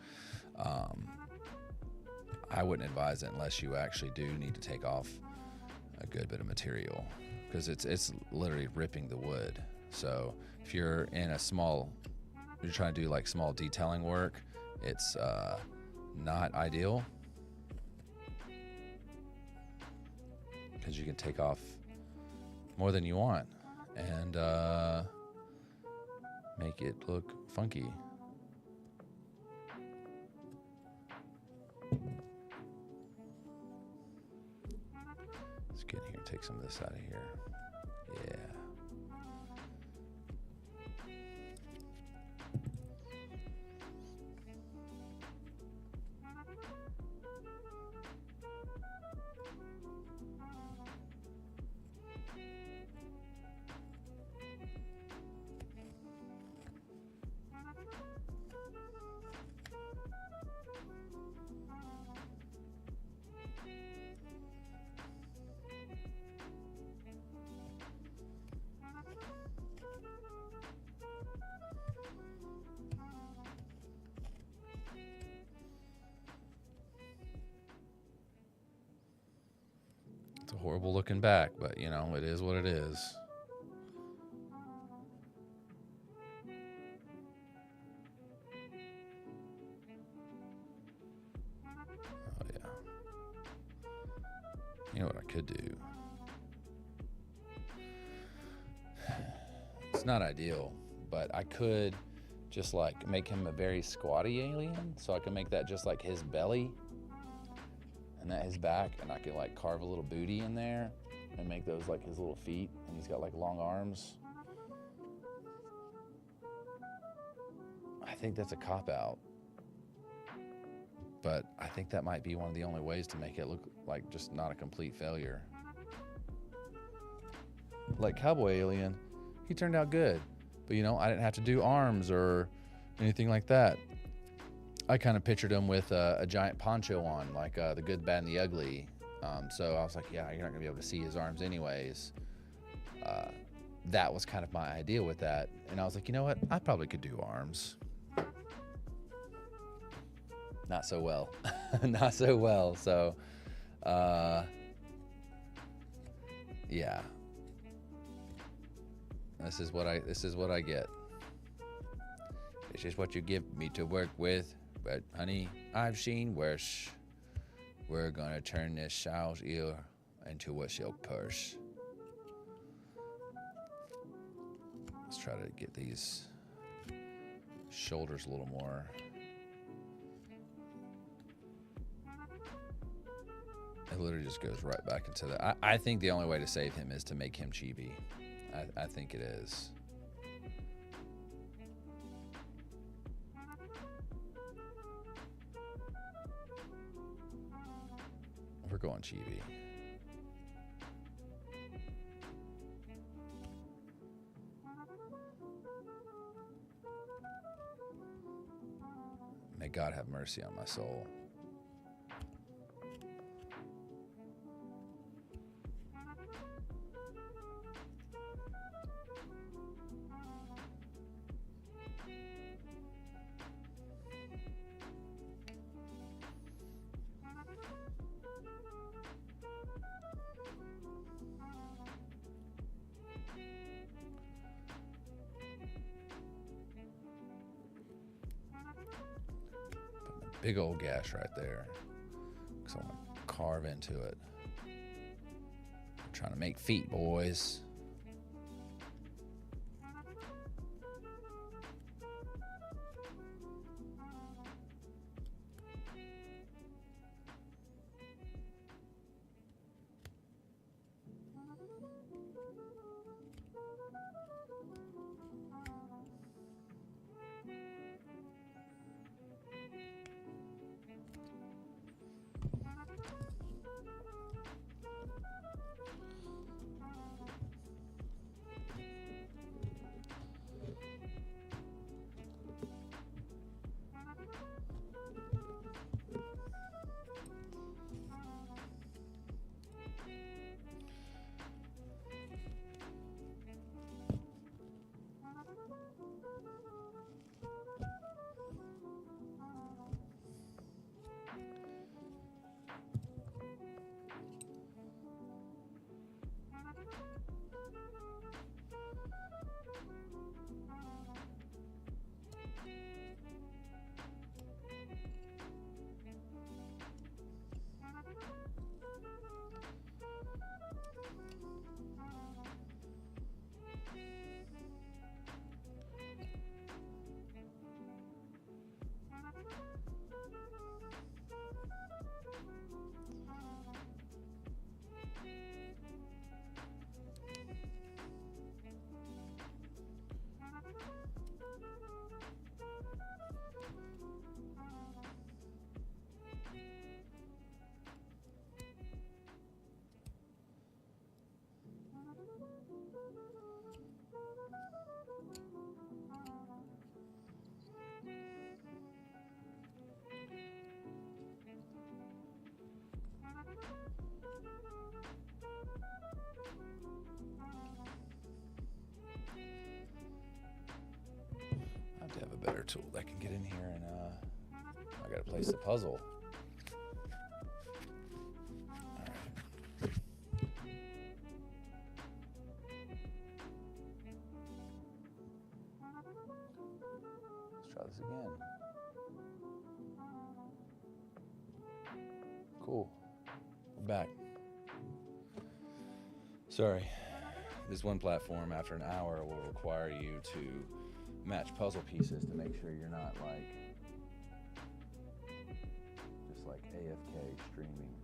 [SPEAKER 1] I wouldn't advise it unless you actually do need to take off a good bit of material, because it's literally ripping the wood. So if you're in you're trying to do like small detailing work, it's not ideal, because you can take off more than you want and make it look funky. Let's get in here, take some of this out of here. Yeah. It's a horrible looking back, but you know, it is what it is. Oh yeah. You know what I could do? It's not ideal, but I could just like make him a very squatty alien, so I can make that just like his belly and that his back, and I could like carve a little booty in there and make those like his little feet, and he's got like long arms. I think that's a cop-out, but I think that might be one of the only ways to make it look like just not a complete failure. Like Cowboy Alien, he turned out good, but you know, I didn't have to do arms or anything like that. I kind of pictured him with a giant poncho on, like The Good, Bad, and the Ugly. So I was like, yeah, you're not gonna be able to see his arms anyways. That was kind of my idea with that. And I was like, you know what? I probably could do arms. Not so well. Not so well. So, yeah. This is what I get. This is what you give me to work with. But honey, I've seen worse. We're gonna turn this sow's ear into a silk purse. Let's try to get these shoulders a little more. It literally just goes right back into that. I think the only way to save him is to make him chibi. I think it is. We're going chibi. May God have mercy on my soul. Big old gash right there, because I want to carve into it. I'm trying to make feet, boys. I have to have a better tool that can get in here and I gotta place the puzzle. Let's try this again. Cool. We're back. Sorry. This one platform, after an hour, will require you to match puzzle pieces to make sure you're not like just like AFK streaming.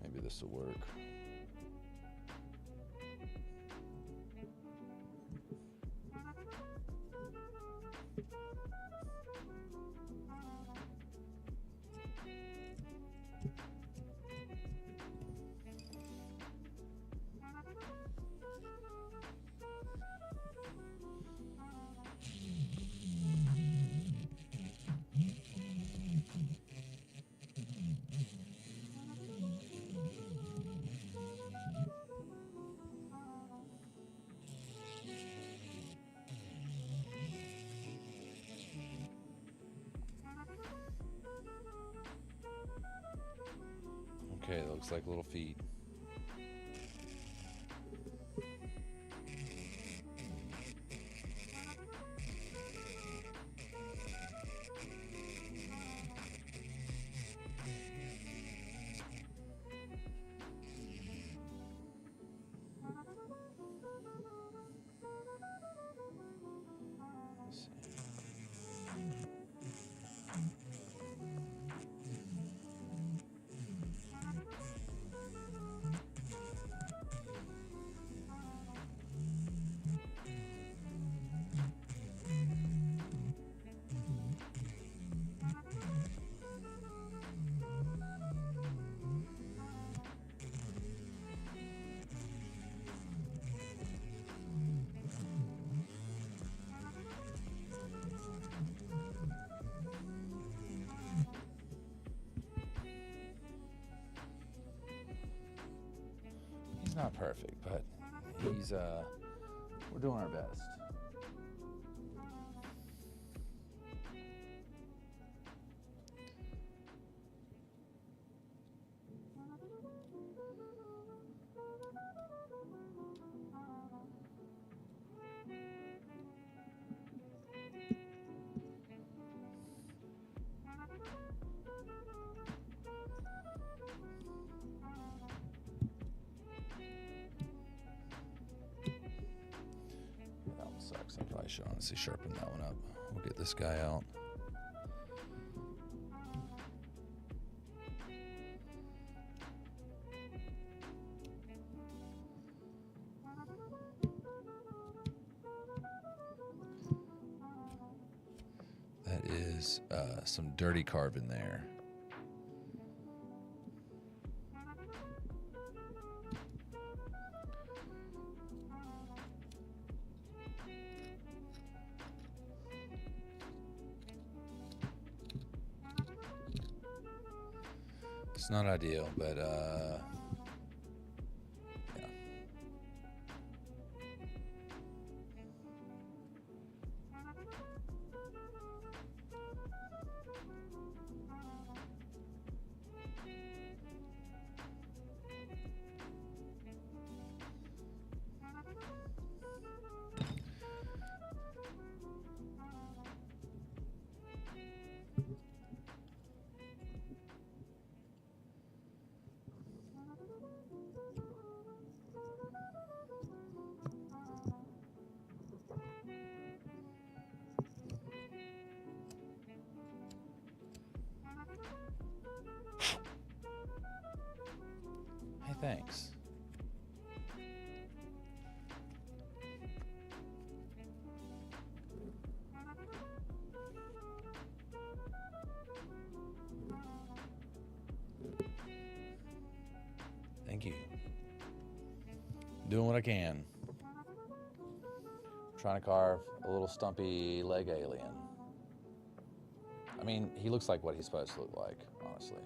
[SPEAKER 1] Maybe this will work. Okay, it looks like little feet. Not perfect, but he's we're doing our best. Sucks. I probably should honestly sharpen that one up. We'll get this guy out. That is some dirty carving there. It's not ideal, but yeah. thanks. Thank you. Doing what I can. Trying to carve a little stumpy leg alien. I mean, he looks like what he's supposed to look like, honestly.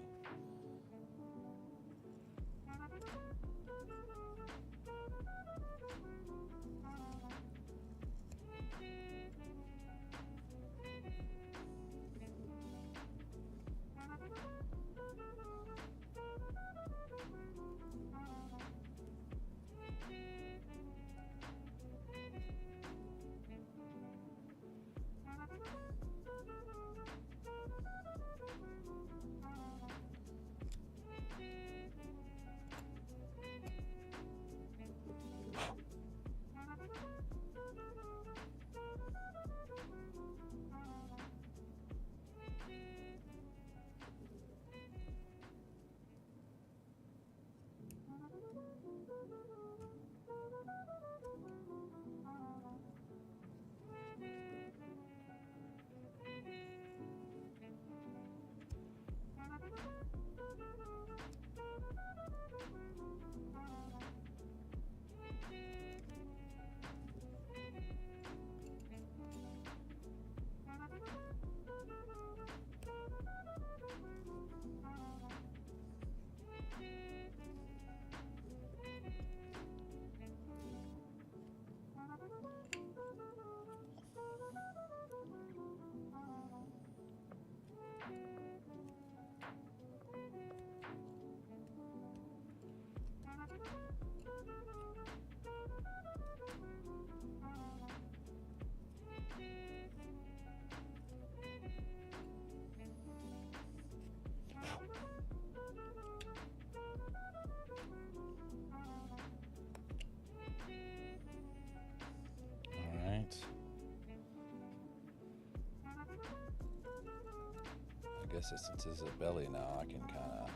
[SPEAKER 1] I guess since it's a belly now, I can kind of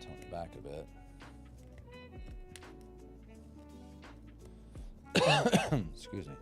[SPEAKER 1] tone it back a bit. Excuse me.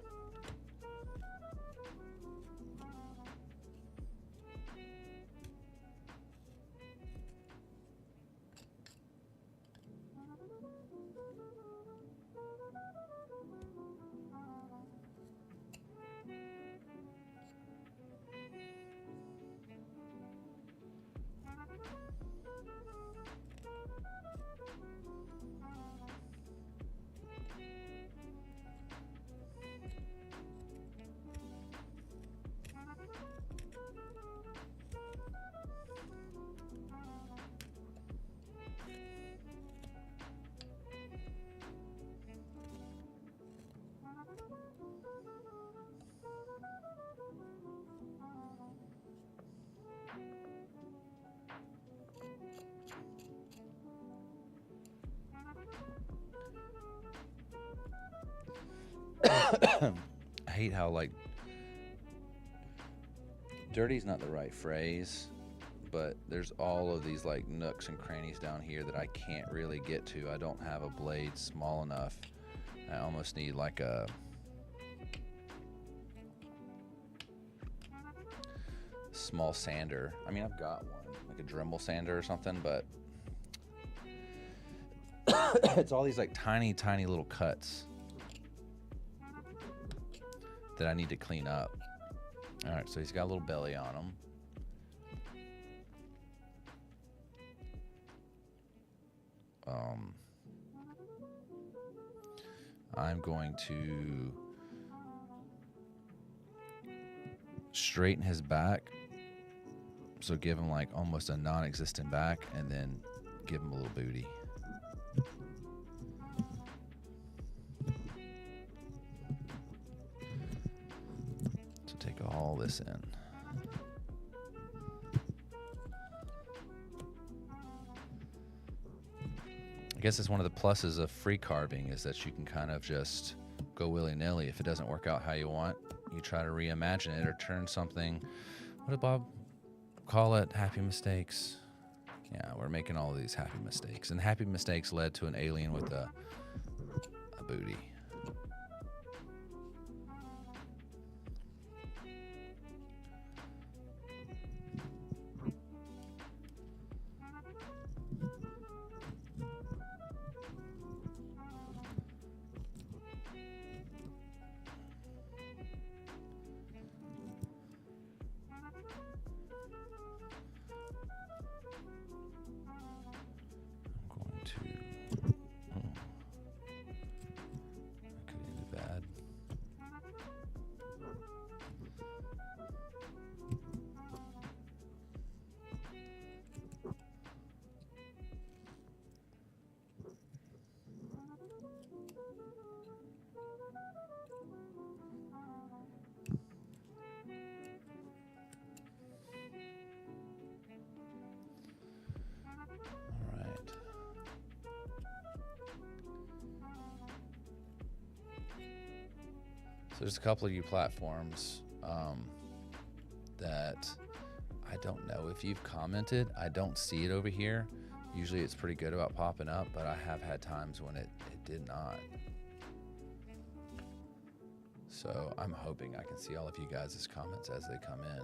[SPEAKER 1] I hate how, like, dirty's not the right phrase, but there's all of these, like, nooks and crannies down here that I can't really get to. I don't have a blade small enough. I almost need, like, a small sander. I mean, I've got one, like a Dremel sander or something, but it's all these, like, tiny, tiny little cuts that I need to clean up. All right, so he's got a little belly on him. I'm going to straighten his back, so give him like almost a non-existent back, and then give him a little booty. So take all this in. I guess it's one of the pluses of free carving is that you can kind of just go willy-nilly. If it doesn't work out how you want, you try to reimagine it or turn something, what did Bob call it? Happy mistakes. Yeah, we're making all of these happy mistakes. And happy mistakes led to an alien with a booty. There's a couple of you platforms that I don't know if you've commented. I don't see it over here. Usually it's pretty good about popping up, but I have had times when it did not. So I'm hoping I can see all of you guys' comments as they come in.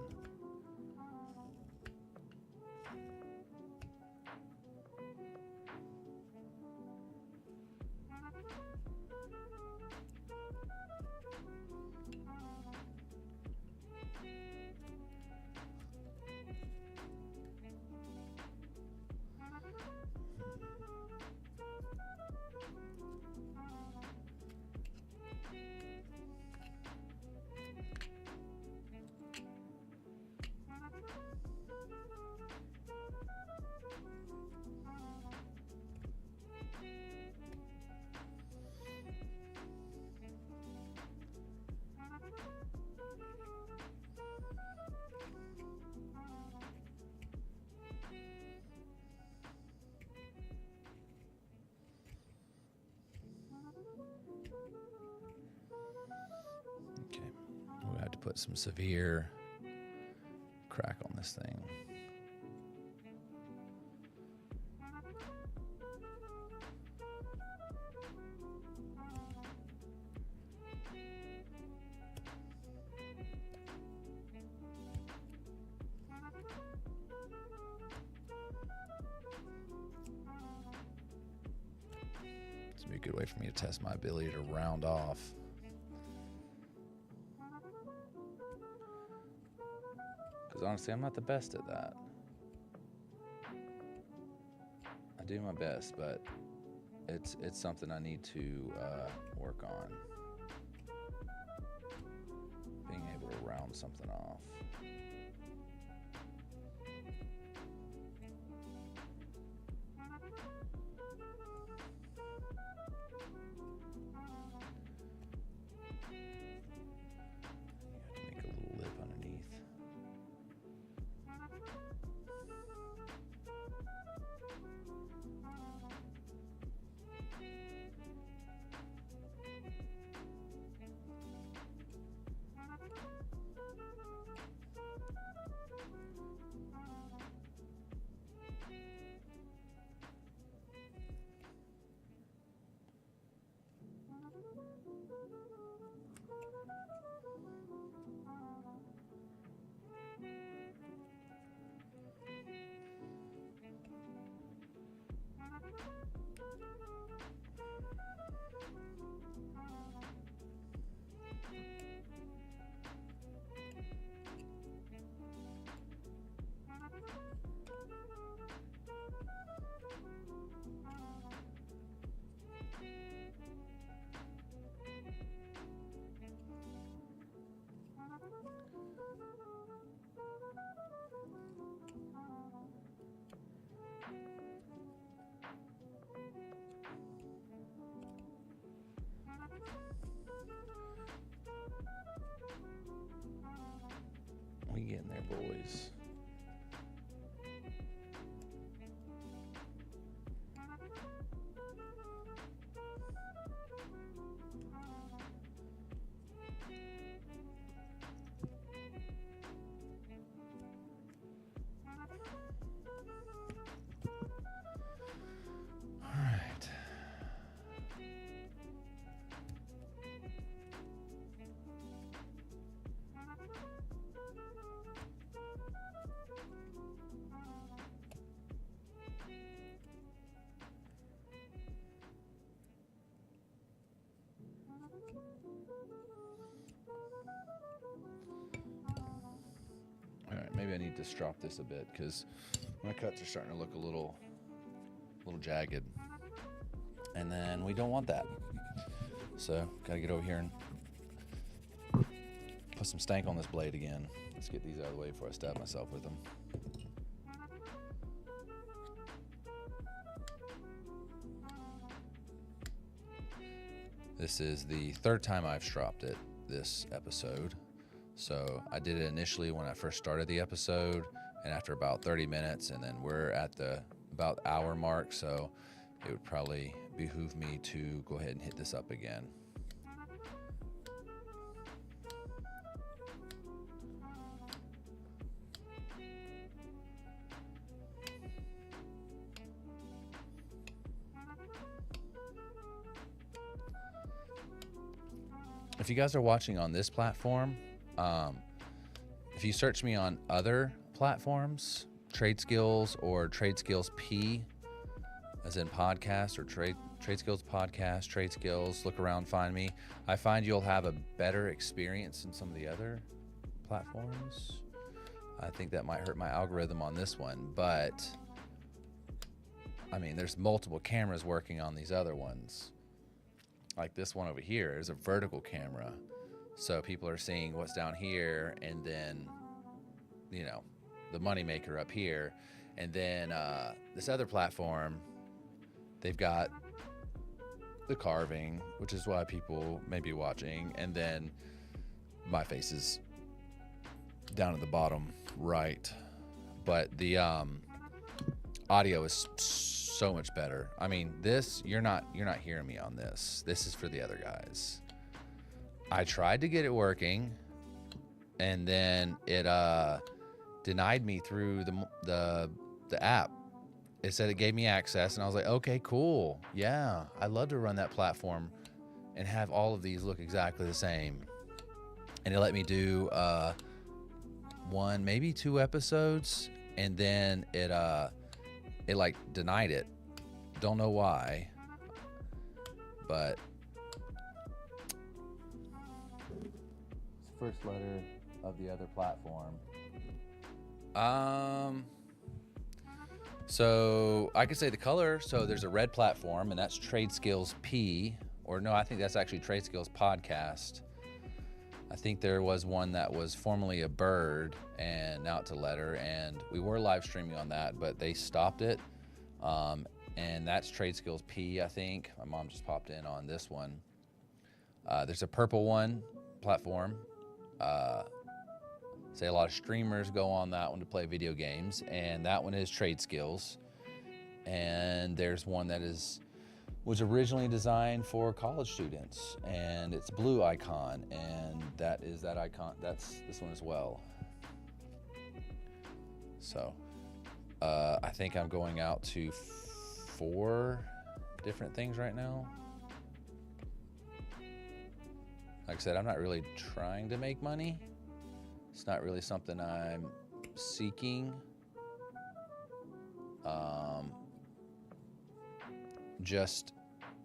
[SPEAKER 1] Put some severe crack on this thing. This would be a good way for me to test my ability to round off. Because honestly, I'm not the best at that. I do my best, but it's something I need to work on. Being able to round something off. We getting there, boys. maybe I need to strop this a bit because my cuts are starting to look a little jagged. And then we don't want that. So gotta get over here and put some stank on this blade again. Let's get these out of the way before I stab myself with them. This is the third time I've stropped it this episode. So I did it initially when I first started the episode, and after about 30 minutes, and then we're at the about hour mark, so it would probably behoove me to go ahead and hit this up again. If you guys are watching on this platform, if you search me on other platforms, Trade Skills or Trade Skills P, as in podcast, or Trade Skills Podcast, Trade Skills, look around, find me. I find you'll have a better experience than some of the other platforms. I think that might hurt my algorithm on this one, but I mean, there's multiple cameras working on these other ones. Like this one over here is a vertical camera. So people are seeing what's down here, and then, you know, the moneymaker up here. And then this other platform, they've got the carving, which is why people may be watching. And then my face is down at the bottom right. But the audio is so much better. I mean, this, you're not hearing me on this. This is for the other guys. I tried to get it working, and then it denied me through the app. It said it gave me access, and I was like, okay, cool. Yeah, I'd love to run that platform and have all of these look exactly the same. And it let me do one, maybe 2 episodes, and then it like denied it. Don't know why, but it's the first letter of the other platform. So I could say the color. So there's a red platform, and that's Trade Skills P, or no, I think that's actually Trade Skills Podcast. I think there was one that was formerly a bird, and now it's a letter, and we were live streaming on that, but they stopped it. And that's Trade Skills P, I think. My mom just popped in on this one. There's a purple one platform. Say a lot of streamers go on that one to play video games, and that one is Trade Skills. And there's one that was originally designed for college students, and it's a blue icon, and that is that icon. That's this one as well. So I think I'm going out to 4 different things right now. Like I said, I'm not really trying to make money. It's not really something I'm seeking. Just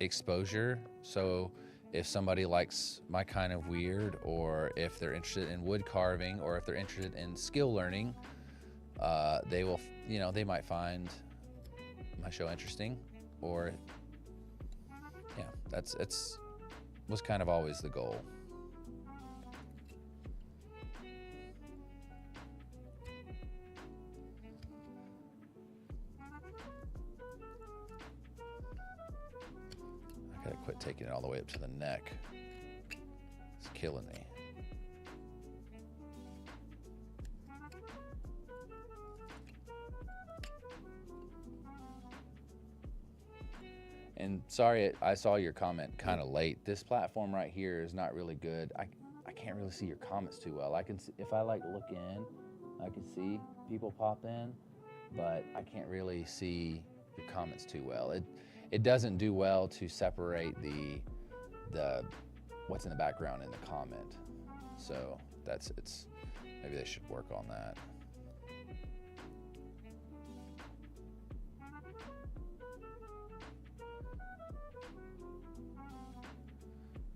[SPEAKER 1] exposure. So if somebody likes my kind of weird, or if they're interested in wood carving, or if they're interested in skill learning, they will, they might find my show interesting, or yeah, it's was kind of always the goal. I gotta quit taking it all the way up to the neck. It's killing me. And sorry, I saw your comment kind of late. This platform right here is not really good. I can't really see your comments too well. I can see, if I like look in, I can see people pop in, but I can't really see your comments too well. It doesn't do well to separate the what's in the background in the comment. So maybe they should work on that.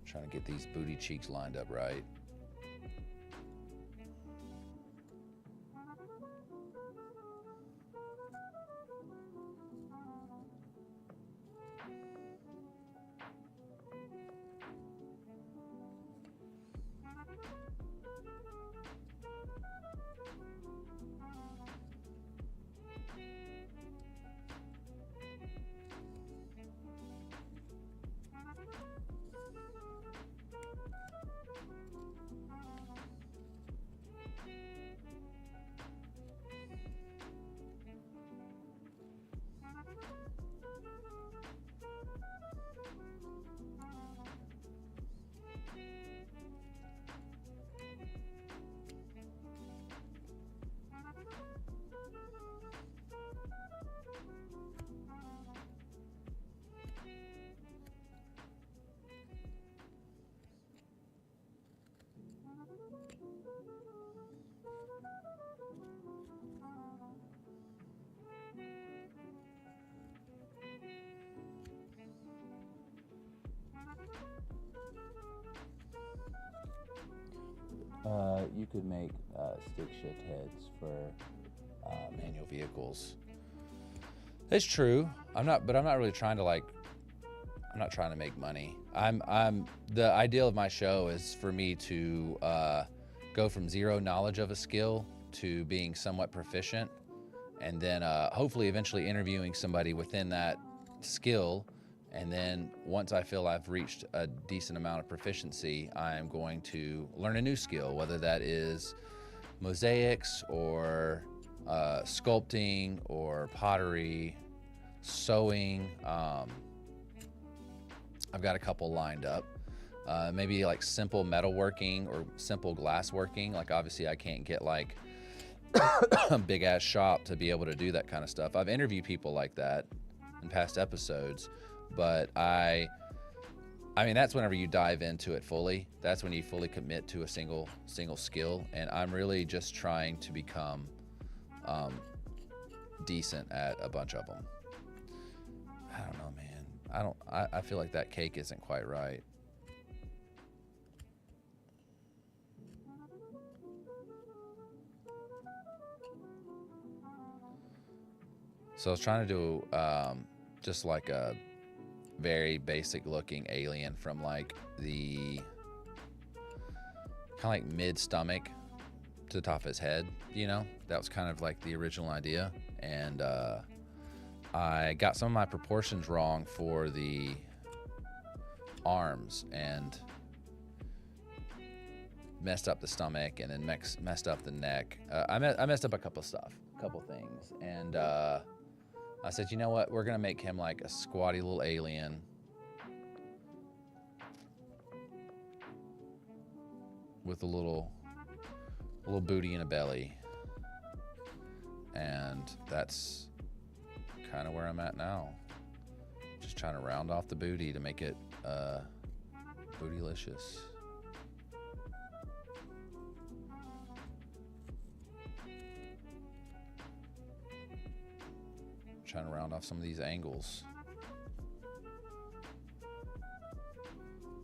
[SPEAKER 1] Trying to get these booty cheeks lined up right. you could make stick shift heads for manual vehicles. It's true. I'm not really trying to I'm not trying to make money. The ideal of my show is for me to go from zero knowledge of a skill to being somewhat proficient, and then hopefully eventually interviewing somebody within that skill. And then once I feel I've reached a decent amount of proficiency, I'm going to learn a new skill, whether that is mosaics or sculpting or pottery, sewing. I've got a couple lined up. Maybe like simple metalworking or simple glassworking. Like obviously I can't get like a big ass shop to be able to do that kind of stuff. I've interviewed people like that in past episodes, but I mean, that's whenever you dive into it fully. That's when you fully commit to a single skill. And I'm really just trying to become decent at a bunch of them. I don't know, man. I feel like that cake isn't quite right. So I was trying to do just like a very basic looking alien from like the kind of like mid stomach to the top of his head, you know? That was kind of like the original idea. And I got some of my proportions wrong for the arms and messed up the stomach, and then messed up the neck. I messed up a couple things. And I said, you know what? We're gonna make him like a squatty little alien with a little booty and a belly. And that's kind of where I'm at now. Just trying to round off the booty to make it bootylicious. Trying to round off some of these angles.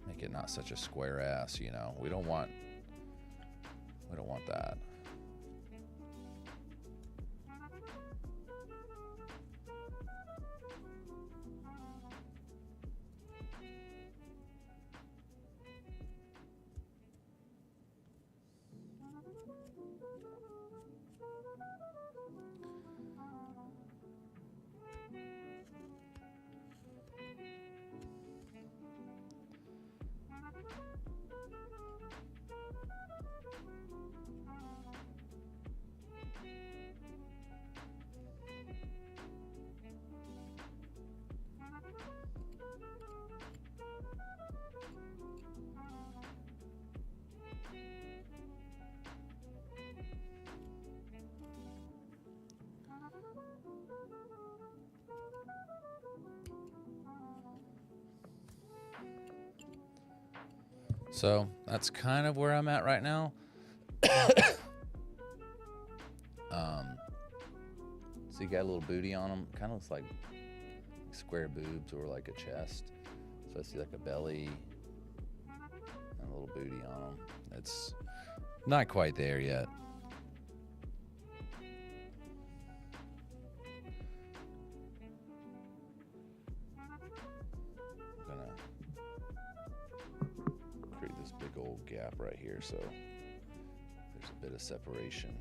[SPEAKER 1] Make it not such a square ass, you know. We don't want that. So that's kind of where I'm at right now. So you got a little booty on him. Kind of looks like square boobs or like a chest. So I see like a belly and a little booty on him. It's not quite there yet. I'm gonna create this big old gap right here so there's a bit of separation.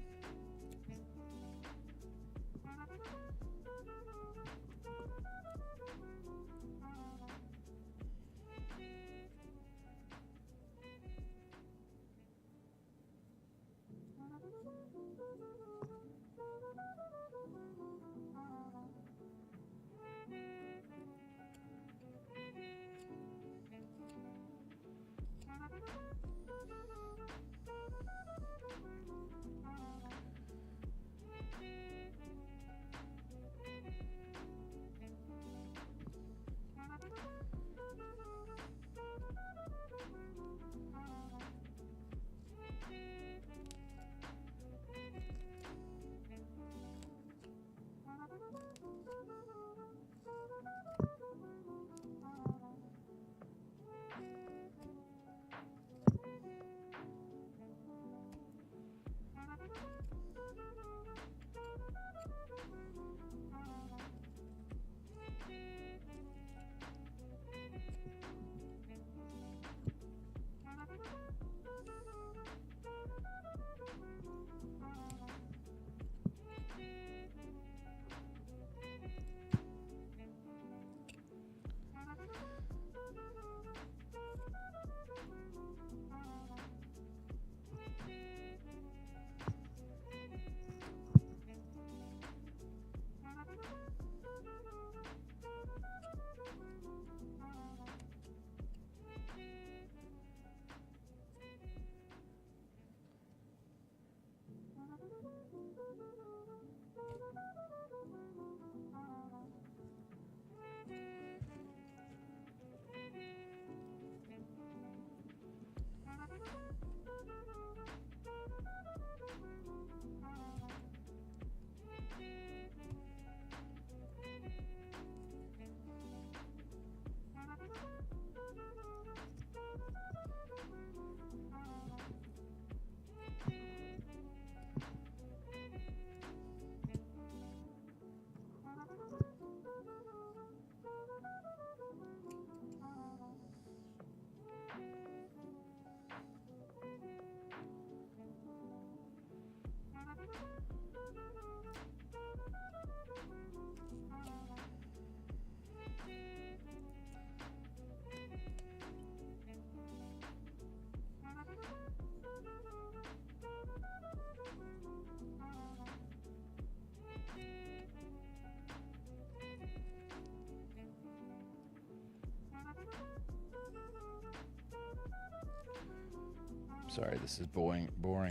[SPEAKER 1] Sorry, this is boring.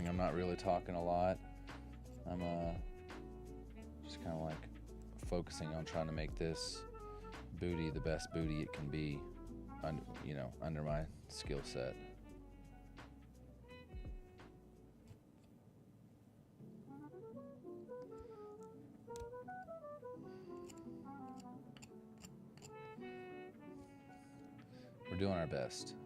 [SPEAKER 1] I'm not really talking a lot. I'm just kind of like focusing on trying to make this booty the best booty it can be, under my skill set. We're doing our best.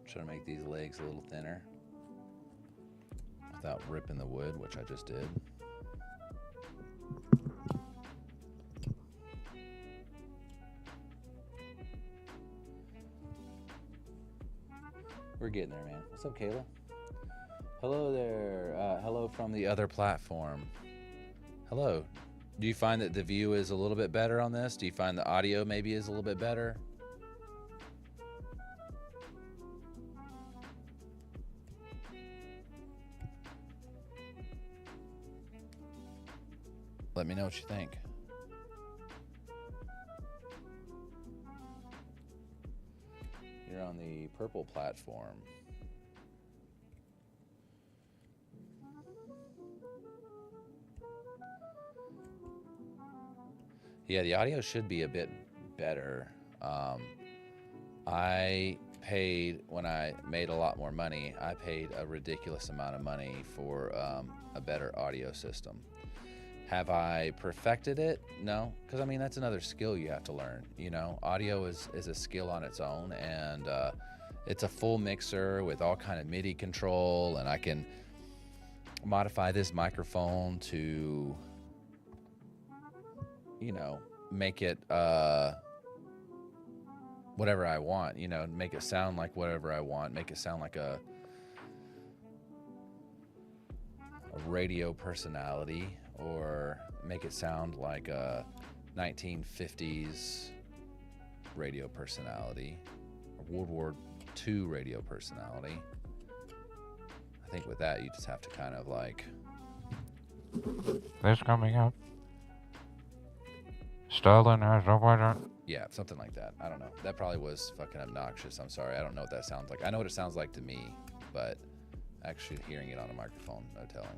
[SPEAKER 1] Trying to make these legs a little thinner without ripping the wood, which I just did. We're getting there, man. What's up, Kayla? Hello there. Hello from the other platform. Hello. Do you find that the view is a little bit better on this? Do you find the audio maybe is a little bit better? Let me know what you think. You're on the purple platform. Yeah, the audio should be a bit better. I paid, when I made a lot more money, I paid a ridiculous amount of money for a better audio system. Have I perfected it? No, because I mean, that's another skill you have to learn. Audio is a skill on its own, and it's a full mixer with all kind of MIDI control, and I can modify this microphone to, make it whatever I want, make it sound like whatever I want, make it sound like a radio personality, or make it sound like a 1950s radio personality, or World War II radio personality. I think with that, you just have to kind of like...
[SPEAKER 2] This coming up. Stalin has a weather.
[SPEAKER 1] Yeah, something like that. I don't know. That probably was fucking obnoxious. I'm sorry. I don't know what that sounds like. I know what it sounds like to me, but actually hearing it on a microphone, no telling.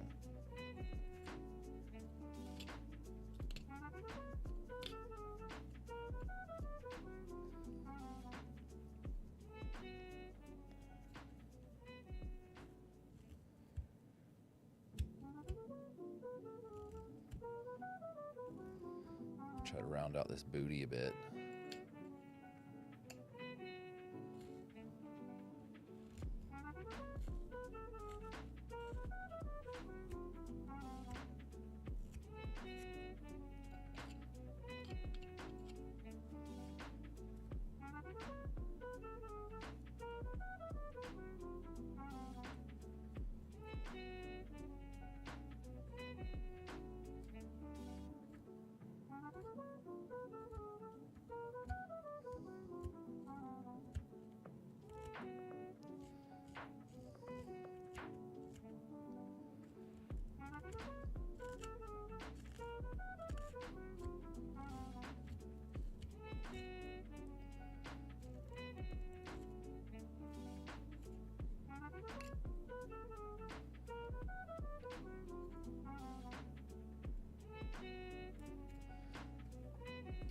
[SPEAKER 1] Try to round out this booty a bit.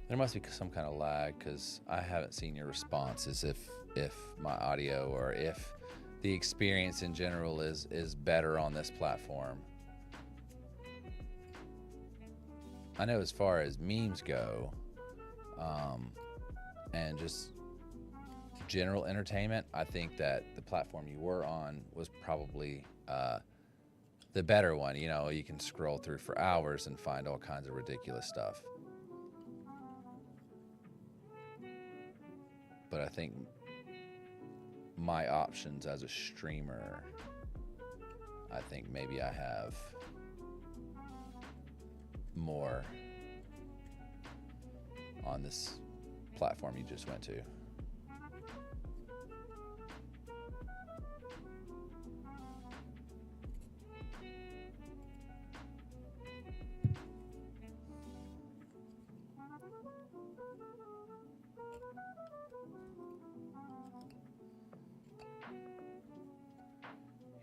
[SPEAKER 1] There must be some kind of lag, because I haven't seen your responses if my audio or if the experience in general is better on this platform. I know as far as memes go, and just general entertainment, I think that the platform you were on was probably the better one. You can scroll through for hours and find all kinds of ridiculous stuff. But I think my options as a streamer, I think maybe I have more on this platform you just went to.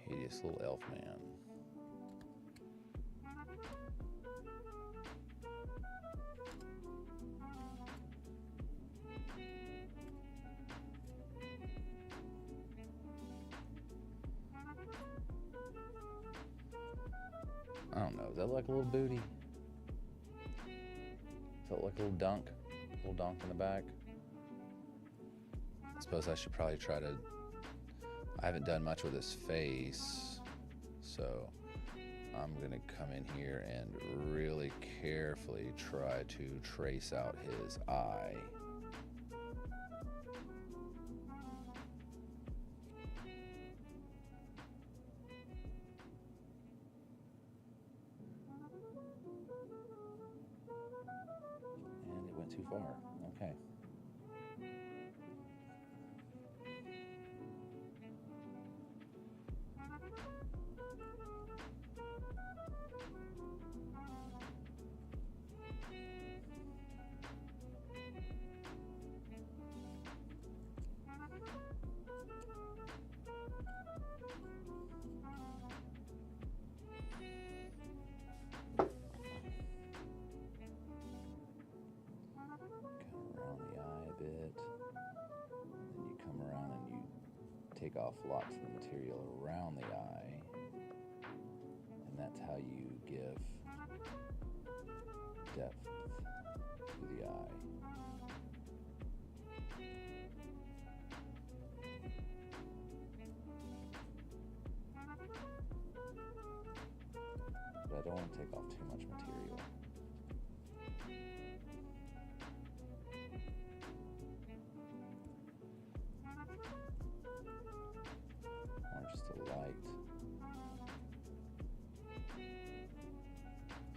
[SPEAKER 1] Hideous little elf man. I don't know. Does that look like a little booty? Does that look like a little dunk? A little donk in the back? I suppose I should probably try to... I haven't done much with his face, so I'm gonna come in here and really carefully try to trace out his eye. And it went too far. Okay. Take off lots of the material around the eye, and that's how you give depth to the eye. But I don't want to take off too much material. Just a light.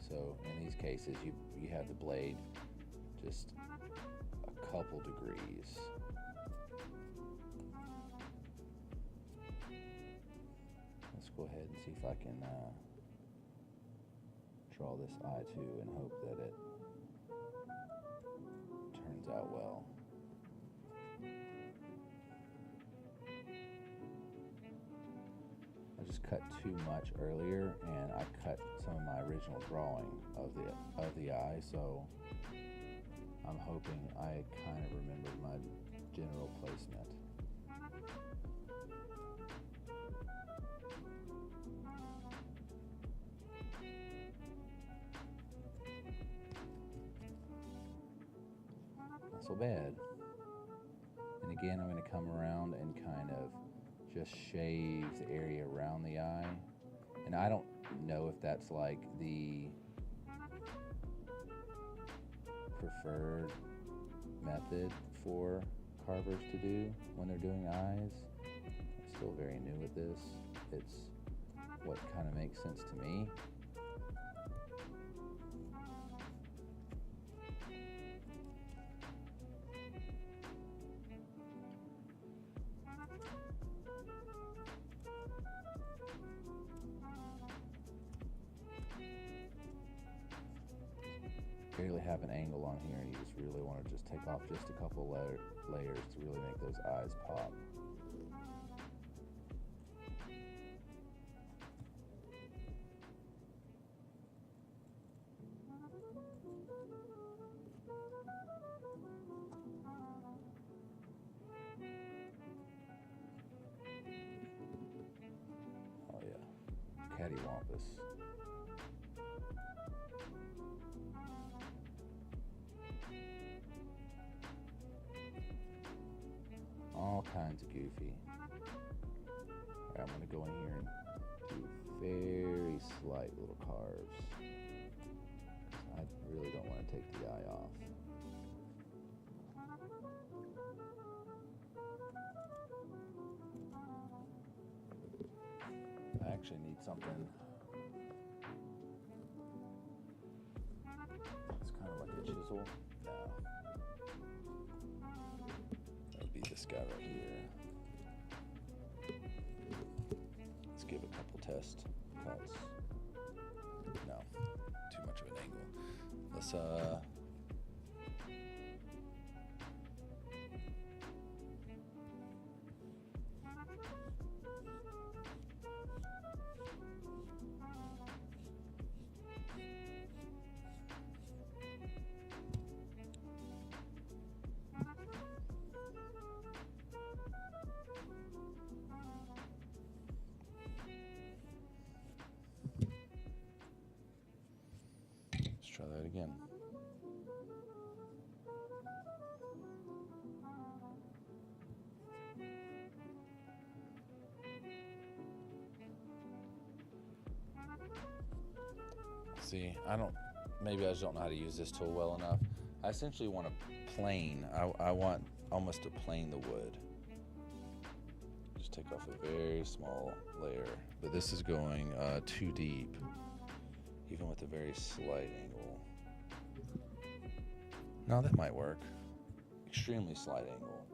[SPEAKER 1] So in these cases, you have the blade just a couple degrees. Let's go ahead and see if I can draw this eye too, and hope that it turns out well. I just cut too much earlier, and I cut some of my original drawing of the eye, so I'm hoping I kind of remembered my general placement. Not so bad. And again, I'm going to come around and kind of just shave the area around the eye. And I don't know if that's like the preferred method for carvers to do when they're doing eyes. I'm still very new at this. It's what kind of makes sense to me. Barely have an angle on here, and you just really want to just take off just a couple layers to really make those eyes pop. Oh yeah, cattywampus. All kinds of goofy. Alright, I'm going to go in here and do very slight little carves. I really don't want to take the eye off. actually need something. It's kind of like a chisel. No. That would be this guy right here. Let's give a couple test cuts. No, too much of an angle. Let's try that again. See, maybe I just don't know how to use this tool well enough. I essentially want to plane. I want almost to plane the wood. Just take off a very small layer. But this is going too deep, even with a very slight angle. No, that might work. Extremely slight angle.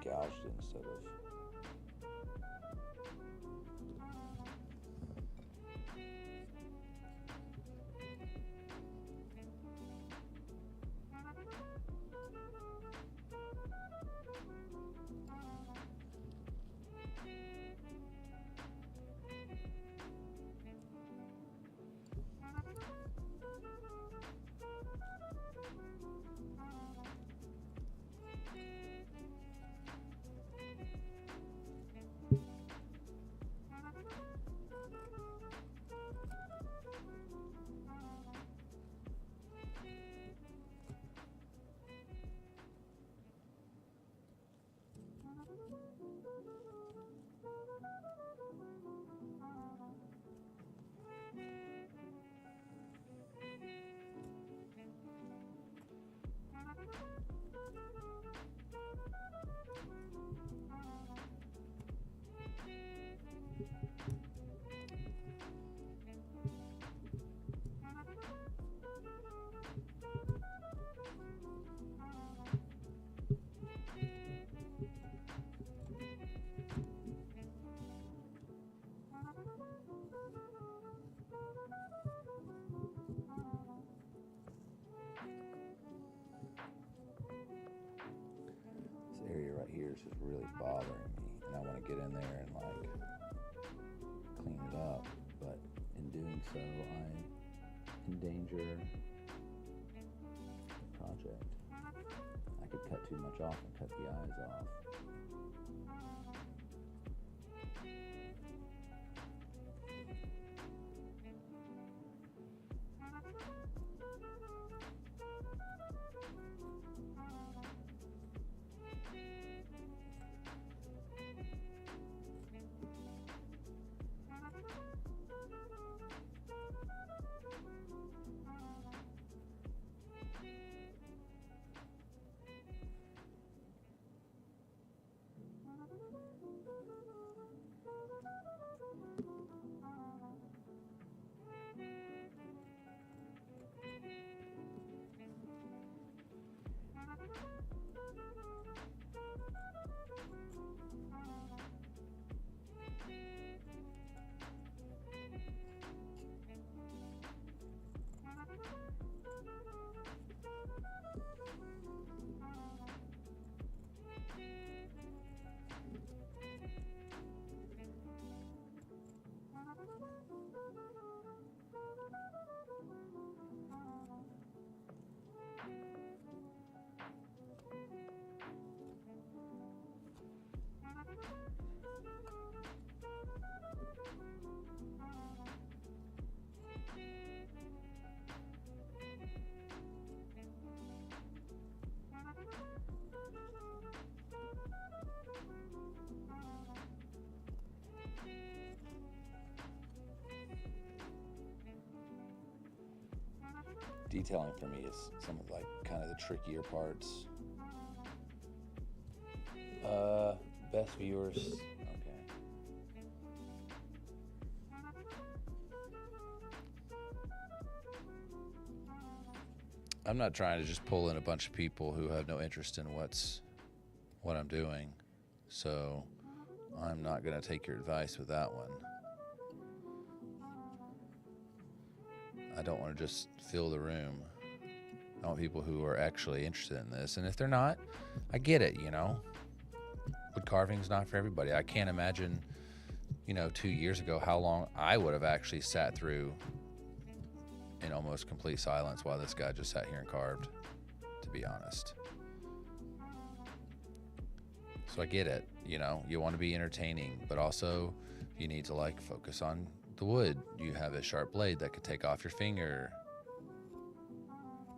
[SPEAKER 1] Gouged it instead of. Area right here is just really bothering me, and I want to get in there and like clean it up, but in doing so I endanger the project. I could cut too much off and cut the eyes off. Detailing for me is some of like kind of the trickier parts. Best viewers. Okay. I'm not trying to just pull in a bunch of people who have no interest in what I'm doing. So I'm not going to take your advice with that one. I don't want to just fill the room. I want people who are actually interested in this. And if they're not, I get it, you know. Wood carving's not for everybody. I can't imagine, 2 years ago how long I would have actually sat through in almost complete silence while this guy just sat here and carved, to be honest. So I get it, you want to be entertaining, but also you need to focus on the wood. You have a sharp blade that could take off your finger.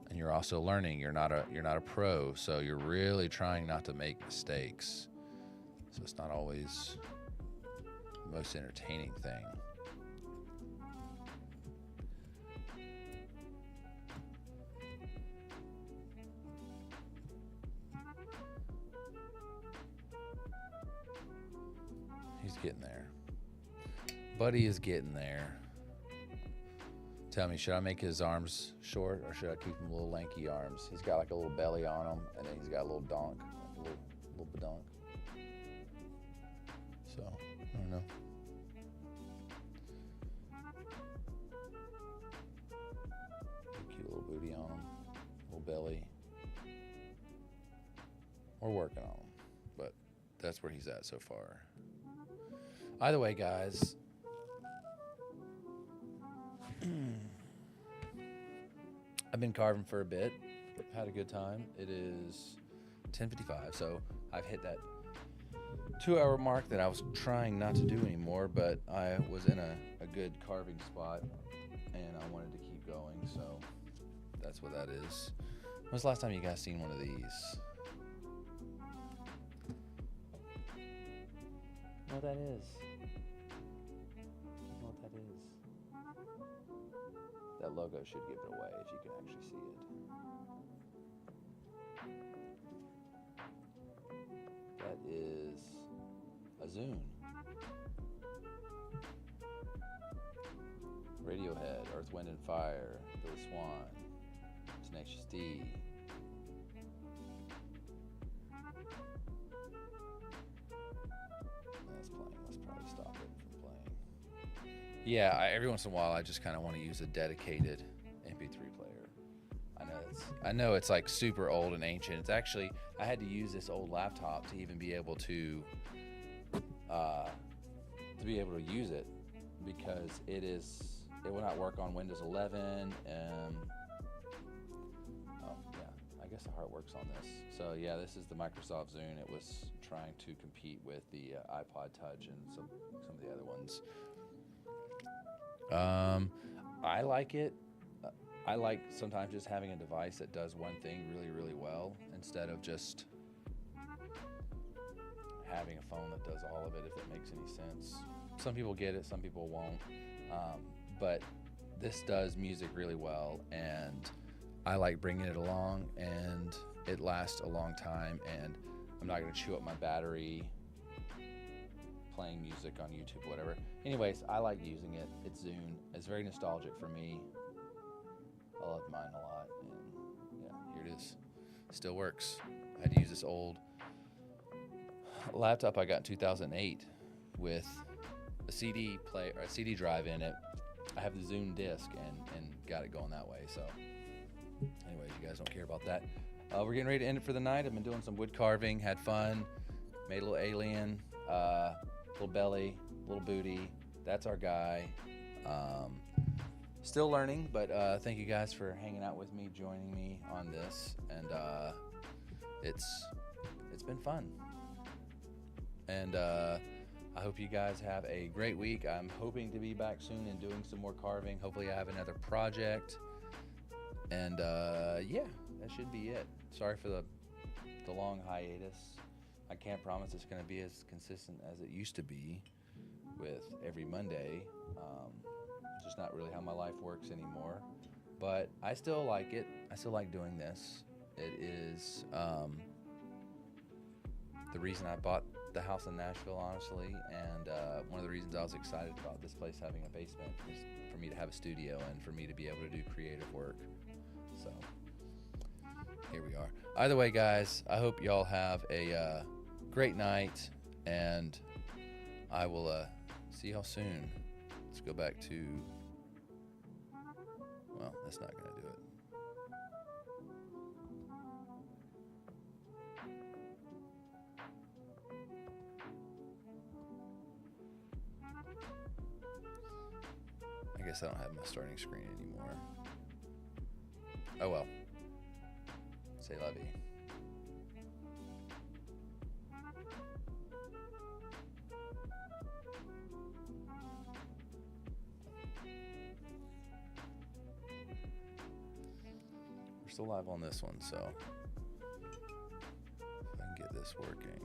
[SPEAKER 1] And you're also learning. You're not a pro, so you're really trying not to make mistakes. So it's not always the most entertaining thing. He's getting there. Buddy is getting there. Tell me, should I make his arms short or should I keep him little lanky arms? He's got like a little belly on him, and then he's got a little donk, a little badonk. So, I don't know. Cute little booty on him, little belly. We're working on him, but that's where he's at so far. Either way, guys, I've been carving for a bit. Had a good time. It is 10:55, so I've hit that 2-hour mark that I was trying not to do anymore, but I was in a good carving spot and I wanted to keep going, so that's what that is. When was the last time you guys seen one of these? You know what that is? You know what that is? That logo should give it away if you can actually see it. That is a Zune. Radiohead, Earth, Wind and Fire, Billy Swan, Tenacious D. That's playing. Let's probably stop it from playing. Yeah, every once in a while I just kind of want to use a dedicated MP3 player. I know it's like super old and ancient. It's actually, I had to use this old laptop to even be able to use it, because it will not work on Windows 11. I guess the heart works on this. So yeah, this is the Microsoft Zune. It was trying to compete with the iPod Touch and some of the other ones. I like it. I like sometimes just having a device that does one thing really, really well instead of just having a phone that does all of it, if it makes any sense. Some people get it, some people won't. But this does music really well, and I like bringing it along, and it lasts a long time, and I'm not going to chew up my battery playing music on YouTube, whatever. Anyways, I like using it. It's Zune. It's very nostalgic for me. I love mine a lot, and yeah, here it is. Still works. I had to use this old laptop I got in 2008 with a CD player, or a CD drive in it. I have the Zune disc and got it going that way. So anyways, you guys don't care about that. We're getting ready to end it for the night. I've been doing some wood carving, had fun, made a little alien, little belly, little booty. That's our guy. Still learning, but thank you guys for hanging out with me, joining me on this, and it's been fun. And I hope you guys have a great week. I'm hoping to be back soon and doing some more carving. Hopefully I have another project. And yeah, that should be it. Sorry for the long hiatus. I can't promise it's going to be as consistent as it used to be with every Monday. It's just not really how my life works anymore. But I still like it. I still like doing this. It is the reason I bought the house in Nashville, honestly, and one of the reasons I was excited about this place having a basement is for me to have a studio and for me to be able to do creative work. So here we are. Either way, guys, I hope y'all have a great night, and I will see y'all soon. Let's go back to, well, that's not going to do it. I guess I don't have my starting screen anymore. Oh well. Say la vie. We're still live on this one, so if I can get this working.